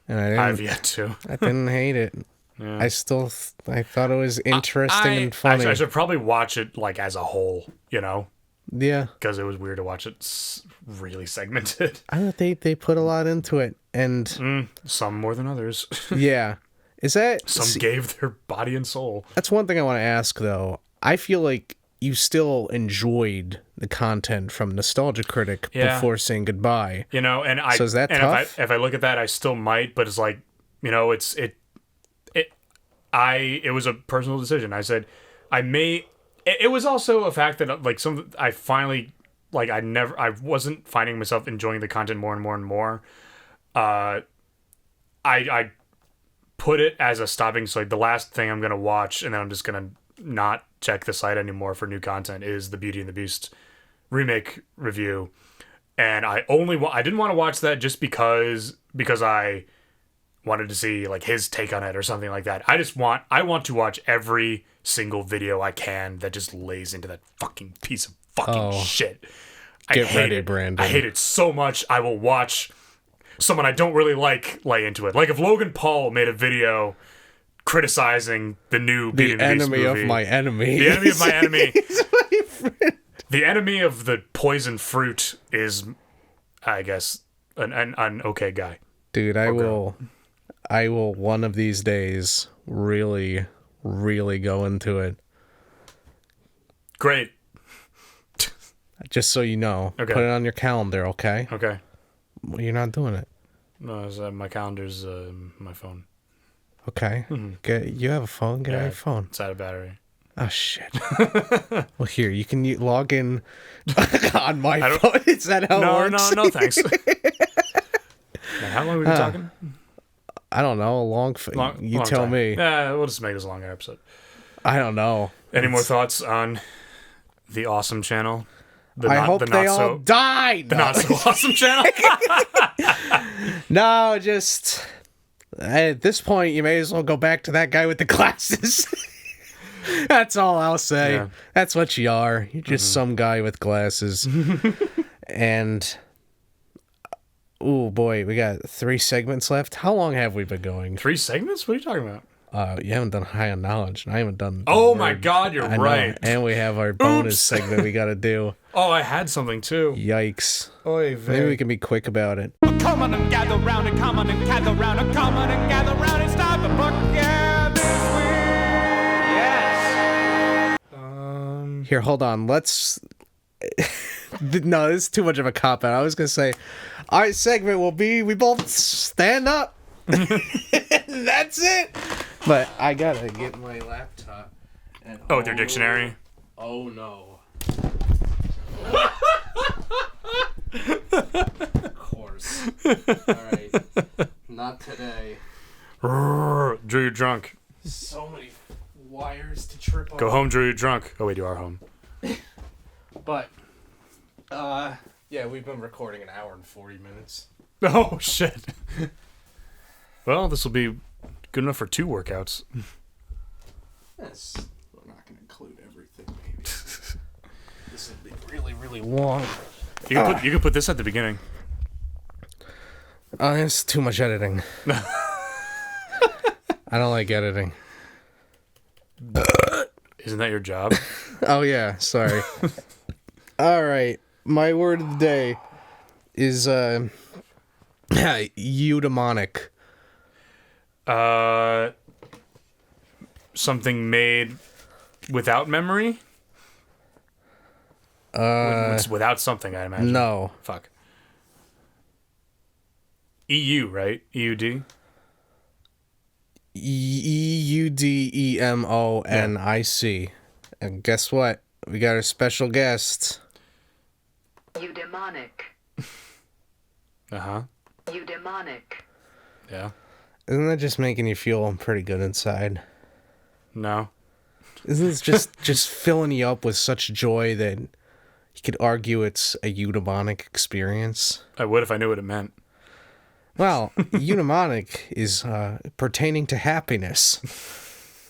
and I've yet to. I didn't hate it. Yeah. I thought it was interesting and funny. I should probably watch it like as a whole, you know? Yeah. Because it was weird to watch it really segmented. I don't think they put a lot into it, and some more than others. Yeah. Is that some gave their body and soul? That's one thing I want to ask, though. I feel like you still enjoyed the content from Nostalgia Critic before saying goodbye. You know, so is that tough? If I look at that, I still might, but it's like, you know, it was a personal decision. I said it was also a fact that like I finally like I wasn't finding myself enjoying the content more and more and more. I put it as a stopping, so like the last thing I'm gonna watch, and then I'm just gonna not check the site anymore for new content, is the Beauty and the Beast remake review. And I didn't want to watch that just because I wanted to see like his take on it or something like that. I want to watch every single video I can that just lays into that fucking piece of fucking shit. Get ready, Brandon. I hate it so much. I will watch someone I don't really like lay into it. Like if Logan Paul made a video criticizing the new Beauty and the Beast movie. The enemy of my enemy. The enemy of my enemy. He's my friend. The enemy of the poison fruit is, I guess, an okay guy. Dude, I will one of these days really, really go into it. Great. Just so you know. Okay. Put it on your calendar, okay? Okay. Well, you're not doing it. No, my calendar's my phone. Okay. You have a phone? Get your phone. It's out of battery. Oh, shit. Well, here, you can log in on my phone. Is that how it works? No, thanks. Now, how long have we been talking? I don't know. You tell time. me. Yeah, we'll just make this a longer episode. I don't know. Any more thoughts on the awesome channel? I hope they all died. The not so awesome channel? No, just... At this point, you may as well go back to that guy with the glasses. That's all I'll say. Yeah. That's what you are. You're just some guy with glasses. And... Oh boy, we got 3 segments left. How long have we been going? 3 segments? What are you talking about? You haven't done High on Knowledge, and I haven't done... Oh my god, you're right. And we have our bonus segment we gotta do. Oh, I had something too. Yikes. Oy vey. Maybe we can be quick about it. Come on and gather round and come on and gather round and come on and gather round and start the bucket this week. Yes. Here, hold on. Let's... No, this is too much of a cop-out. I was going to say, our segment will be, we both stand up. That's it. But I got to get my laptop. And with your dictionary? Oh, no. Of course. All right. Not today. Drew, you're drunk. So many wires to trip over. Go home, Drew, you're drunk. Oh, wait, you are home. But... yeah, we've been recording an hour and 40 minutes. Oh, shit. Well, this will be good enough for 2 workouts. Yes. We're not going to include everything, maybe. This will be really, really long. You can put this at the beginning. It's too much editing. I don't like editing. Isn't that your job? Oh, yeah. Sorry. All right. My word of the day is eudaimonic. Something made without memory? It's without something, I imagine. No. Fuck. EU, right? EUD? EUDEMONIC. And guess what? We got a special guest. Eudaimonic. Uh-huh. Eudaimonic. Yeah. Isn't that just making you feel pretty good inside? No. Isn't this just filling you up with such joy that you could argue it's a eudaimonic experience? I would if I knew what it meant. Well, eudaimonic is pertaining to happiness.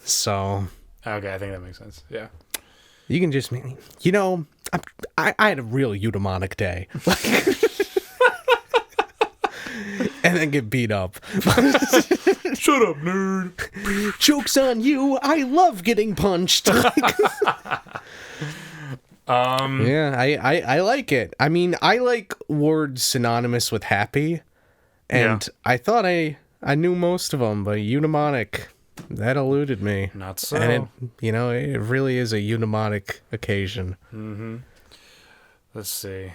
So... Okay, I think that makes sense. Yeah. You can just, I had a real eudaimonic day. And then get beat up. Shut up, nerd. Joke's on you. I love getting punched. Yeah, I like it. I mean, I like words synonymous with happy. And I thought I knew most of them, but eudaimonic, that eluded me. Not so. And it really is a eudaimonic occasion. Mm-hmm. Let's see.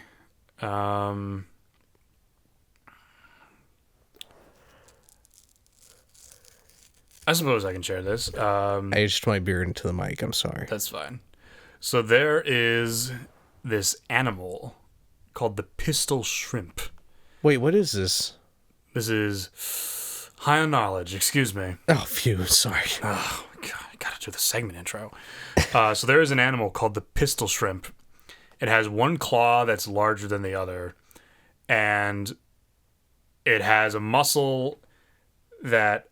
I suppose I can share this. I edged my beer into the mic. I'm sorry. That's fine. So there is this animal called the pistol shrimp. Wait, what is this? This is high on knowledge. Excuse me. Oh, phew. Sorry. Oh, God. I gotta do the segment intro. So there is an animal called the pistol shrimp. It has one claw that's larger than the other. And it has a muscle that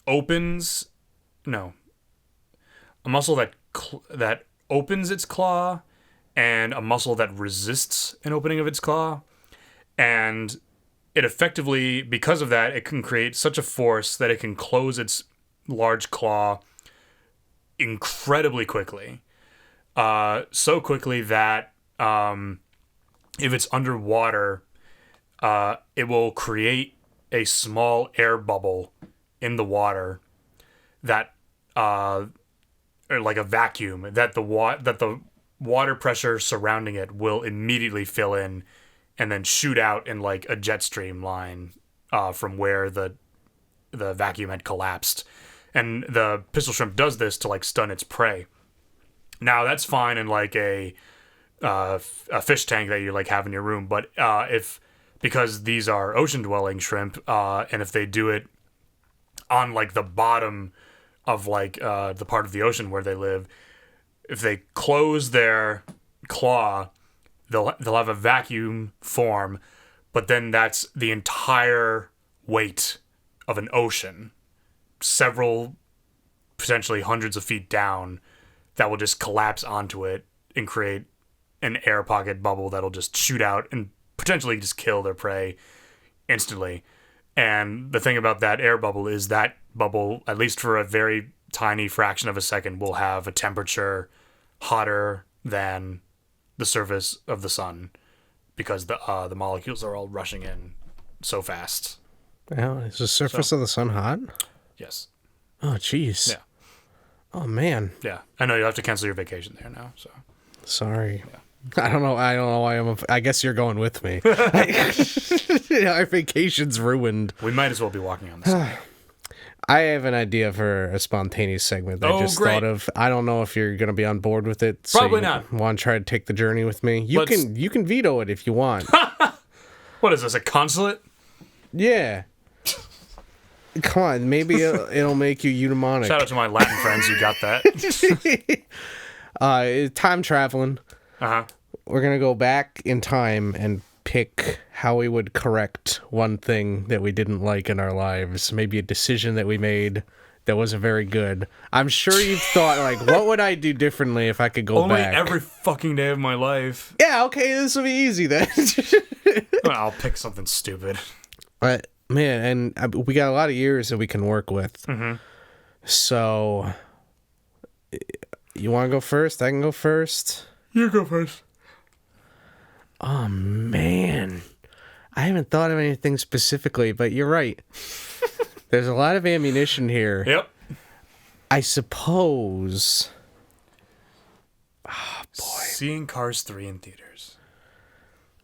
opens... No. A muscle that opens its claw and a muscle that resists an opening of its claw. And it effectively, because of that, it can create such a force that it can close its large claw incredibly quickly. So quickly that if it's underwater, it will create a small air bubble in the water that, or like a vacuum, that the water pressure surrounding it will immediately fill in and then shoot out in like a jet stream line from where the vacuum had collapsed. And the pistol shrimp does this to like stun its prey. Now that's fine in like a fish tank that you like have in your room, but because these are ocean dwelling shrimp, and if they do it on like the bottom of like the part of the ocean where they live, if they close their claw, they'll have a vacuum form, but then that's the entire weight of an ocean, several, potentially hundreds of feet down, that will just collapse onto it and create an air pocket bubble that'll just shoot out and potentially just kill their prey instantly. And the thing about that air bubble is that bubble, at least for a very tiny fraction of a second, will have a temperature hotter than the surface of the sun, because the molecules are all rushing in so fast. Well, is the surface of the sun hot? Yes. Oh, jeez. Yeah. Oh, man. Yeah. I know you'll have to cancel your vacation there now. So. Sorry. Yeah. I don't know why I guess you're going with me. Our vacation's ruined. We might as well be walking on this. I have an idea for a spontaneous segment that I just thought of. I don't know if you're going to be on board with it. Probably not. Want to try to take the journey with me? You can veto it if you want. What is this, a consulate? Yeah. Come on, maybe it'll make you eudaimonic. Shout out to my Latin friends who got that. Time traveling. Uh-huh. We're going to go back in time and pick how we would correct one thing that we didn't like in our lives. Maybe a decision that we made that wasn't very good. I'm sure you've thought, like, what would I do differently if I could go back? Only every fucking day of my life. Yeah, okay, this will be easy then. Well, I'll pick something stupid. But, man, and we got a lot of years that we can work with. Mm-hmm. So, you want to go first? I can go first. You go first. Oh, man. I haven't thought of anything specifically, but you're right. There's a lot of ammunition here. Yep. I suppose... Oh, boy. Seeing Cars 3 in theaters.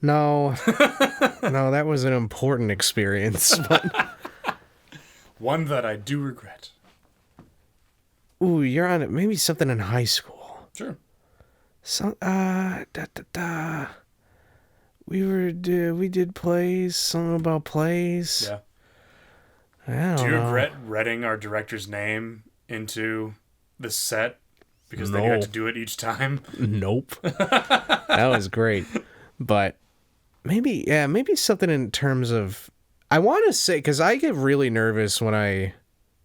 No. No, that was an important experience. But... One that I do regret. Ooh, you're on it. Maybe something in high school. Sure. We we did plays, something about plays. Yeah. I don't Do you know. regret writing our director's name into the set because then you No. had to do it each time? Nope. That was great. But maybe something in terms of, I want to say, because I get really nervous when I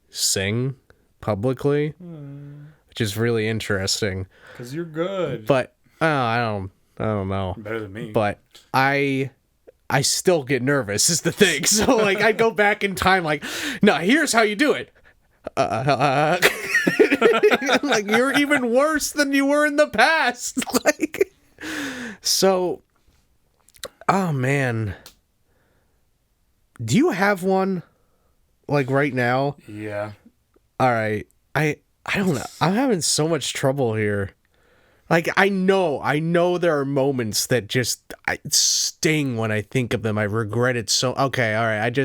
sing publicly, which is really interesting. Because you're good. But I don't know. Better than me. But I still get nervous is the thing. So like I go back in time like, no, here's how you do it. Like you're even worse than you were in the past. Like, so, oh man, do you have one like right now? Yeah. All right, I don't know. I'm having so much trouble here. Like I know there are moments that just sting when I think of them. I regret it so. Okay, all right.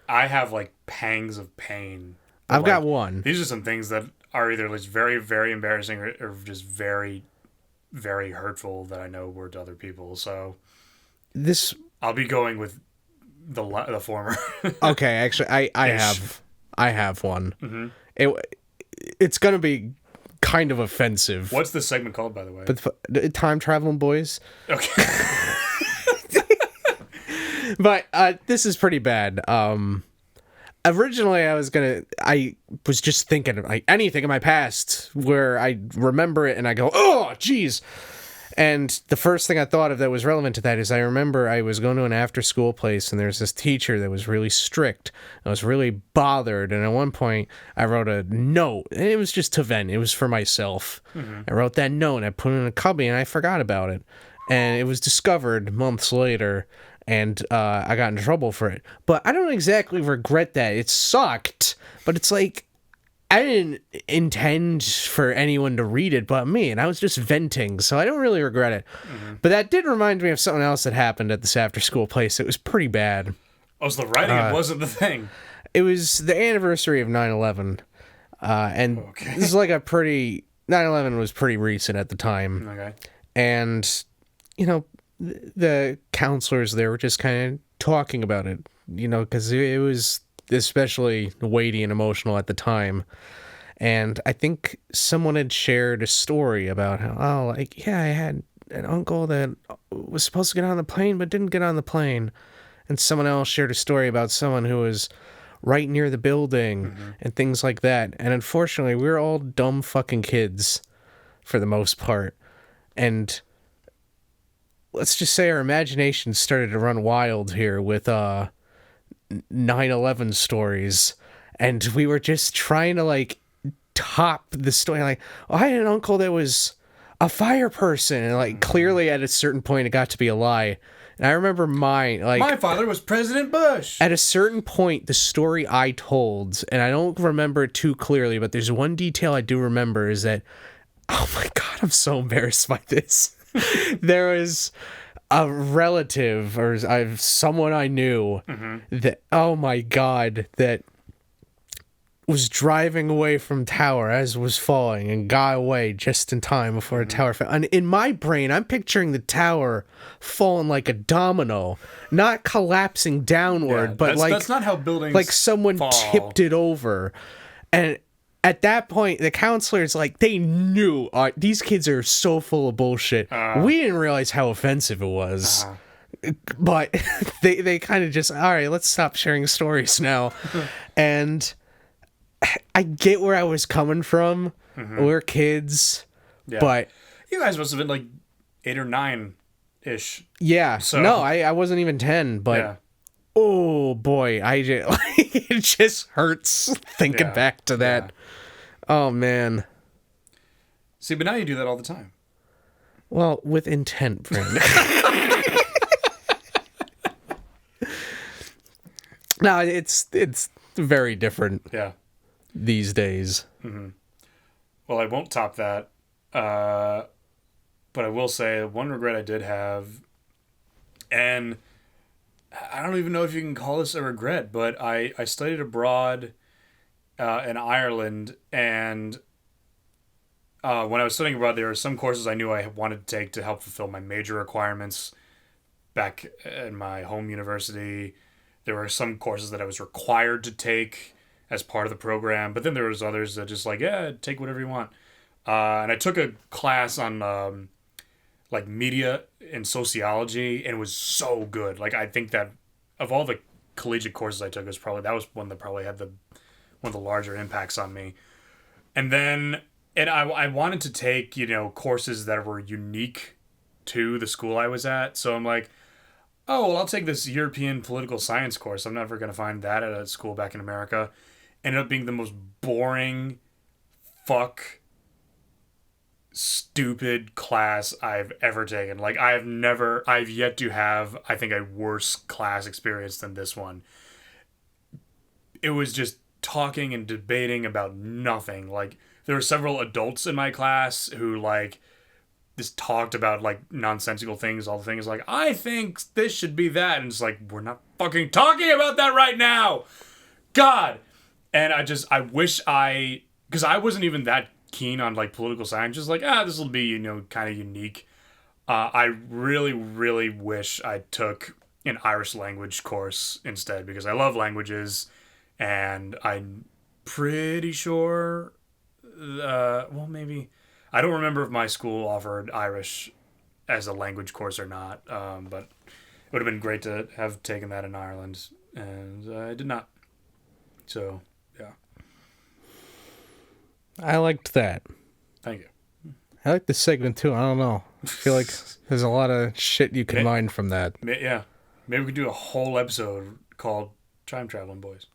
I have like pangs of pain. I've Like, got one. These are some things that are either just very, very embarrassing or just very, very hurtful that I know were to other people. So This I'll be going with the former. okay. Actually, I have one. Mm-hmm. It's gonna be kind of offensive. What's this segment called, by the way? But time traveling boys. Okay. But this is pretty bad. Originally, I was just thinking of like anything in my past where I remember it and I go, oh, geez. And the first thing I thought of that was relevant to that is I remember I was going to an after-school place and there's this teacher that was really strict. I was really bothered, and at one point I wrote a note, and it was just to vent. It was for myself. Mm-hmm. I wrote that note and I put it in a cubby and I forgot about it. And it was discovered months later, and I got in trouble for it. But I don't exactly regret that. It sucked, but it's like I didn't intend for anyone to read it but me, and I was just venting, so I don't really regret it. Mm-hmm. But that did remind me of something else that happened at this after-school place. It was pretty bad. Oh, so the writing it wasn't the thing. It was the anniversary of 9/11, and Okay. this is like a pretty... 9/11 was pretty recent at the time. Okay. And, you know, the counselors there were just kind of talking about it, you know, because it was especially weighty and emotional at the time. And I think someone had shared a story about how, oh, like, yeah, I had an uncle that was supposed to get on the plane but didn't get on the plane. And someone else shared a story about someone who was right near the building and things like that. And unfortunately, we were all dumb fucking kids for the most part. And let's just say our imagination started to run wild here with 9/11 stories, and we were just trying to like top the story. Like, oh, I had an uncle that was a fire person, and like clearly at a certain point it got to be a lie. And I remember mine, like, My father was President Bush. at a certain point, the story I told, and I don't remember it too clearly, but there's one detail I do remember is that, oh my God, I'm so embarrassed by this. There was a relative or someone I knew that, oh my God, that was driving away from tower as was falling and got away just in time before a tower fell. And in my brain, I'm picturing the tower falling like a domino, not collapsing downward, but that's not how buildings like someone fall. tipped it over. And at that point, the counselors, like, they knew these kids are so full of bullshit. We didn't realize how offensive it was. But they kind of just, all right, let's stop sharing stories now. And I get where I was coming from. We're kids. Yeah. But You guys must have been like 8 or 9-ish. yeah, So- no, I wasn't even 10. But Yeah. oh boy, it just hurts thinking Yeah. back to that. Yeah. Oh man. See, but now you do that all the time. Well, with intent, Brandon. No, it's very different Yeah. these days. Well, I won't top that. But I will say one regret I did have, and I don't even know if you can call this a regret, but I studied abroad in Ireland, and when I was studying abroad, there were some courses I knew I wanted to take to help fulfill my major requirements back at my home university, there were some courses that I was required to take as part of the program, but then there was others that just like, yeah, take whatever you want. And I took a class on like media and sociology, and it was so good. Like, I think that of all the collegiate courses I took, that was one that probably had one of the larger impacts on me. And then, I wanted to take, courses that were unique to the school I was at. So I'm like, oh, well, I'll take this European political science course. I'm never going to find that at a school back in America. Ended up being the most boring, stupid class I've ever taken. Like, I've yet to have, I think, a worse class experience than this one. It was just talking and debating about nothing. Like, there were several adults in my class who, like, just talked about, like, nonsensical things, all the things, like, I think this should be that, and it's like, we're not fucking talking about that right now! God! And I wish because I wasn't even that keen on, like, political science, just like, this will be, kind of unique. I really, really wish I took an Irish language course instead, because I love languages, and I'm pretty sure, maybe, I don't remember if my school offered Irish as a language course or not, but it would have been great to have taken that in Ireland, and I did not. So, yeah. I liked that. Thank you. I like this segment too. I don't know. I feel like there's a lot of shit you can mine from that. Yeah. Maybe we could do a whole episode called Time Traveling Boys.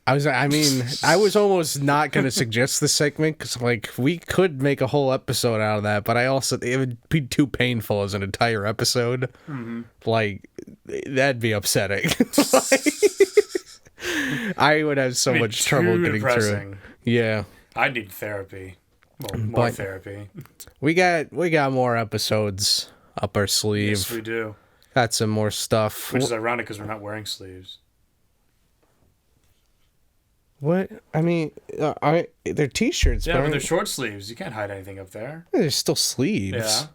I was almost not going to suggest this segment because, like, we could make a whole episode out of that, but it would be too painful as an entire episode. Mm-hmm. Like, that'd be upsetting. I would have so much trouble getting through it. Yeah. I need therapy. Well, more therapy. We got more episodes up our sleeve. Yes, we do. Got some more stuff. Which is ironic because we're not wearing sleeves. What? I mean, they're t-shirts. Yeah, but they're short sleeves. You can't hide anything up there. There's still sleeves. Yeah.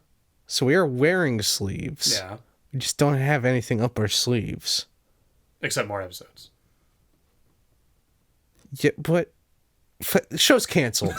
So we are wearing sleeves. Yeah. We just don't have anything up our sleeves. Except more episodes. Yeah, but the show's canceled.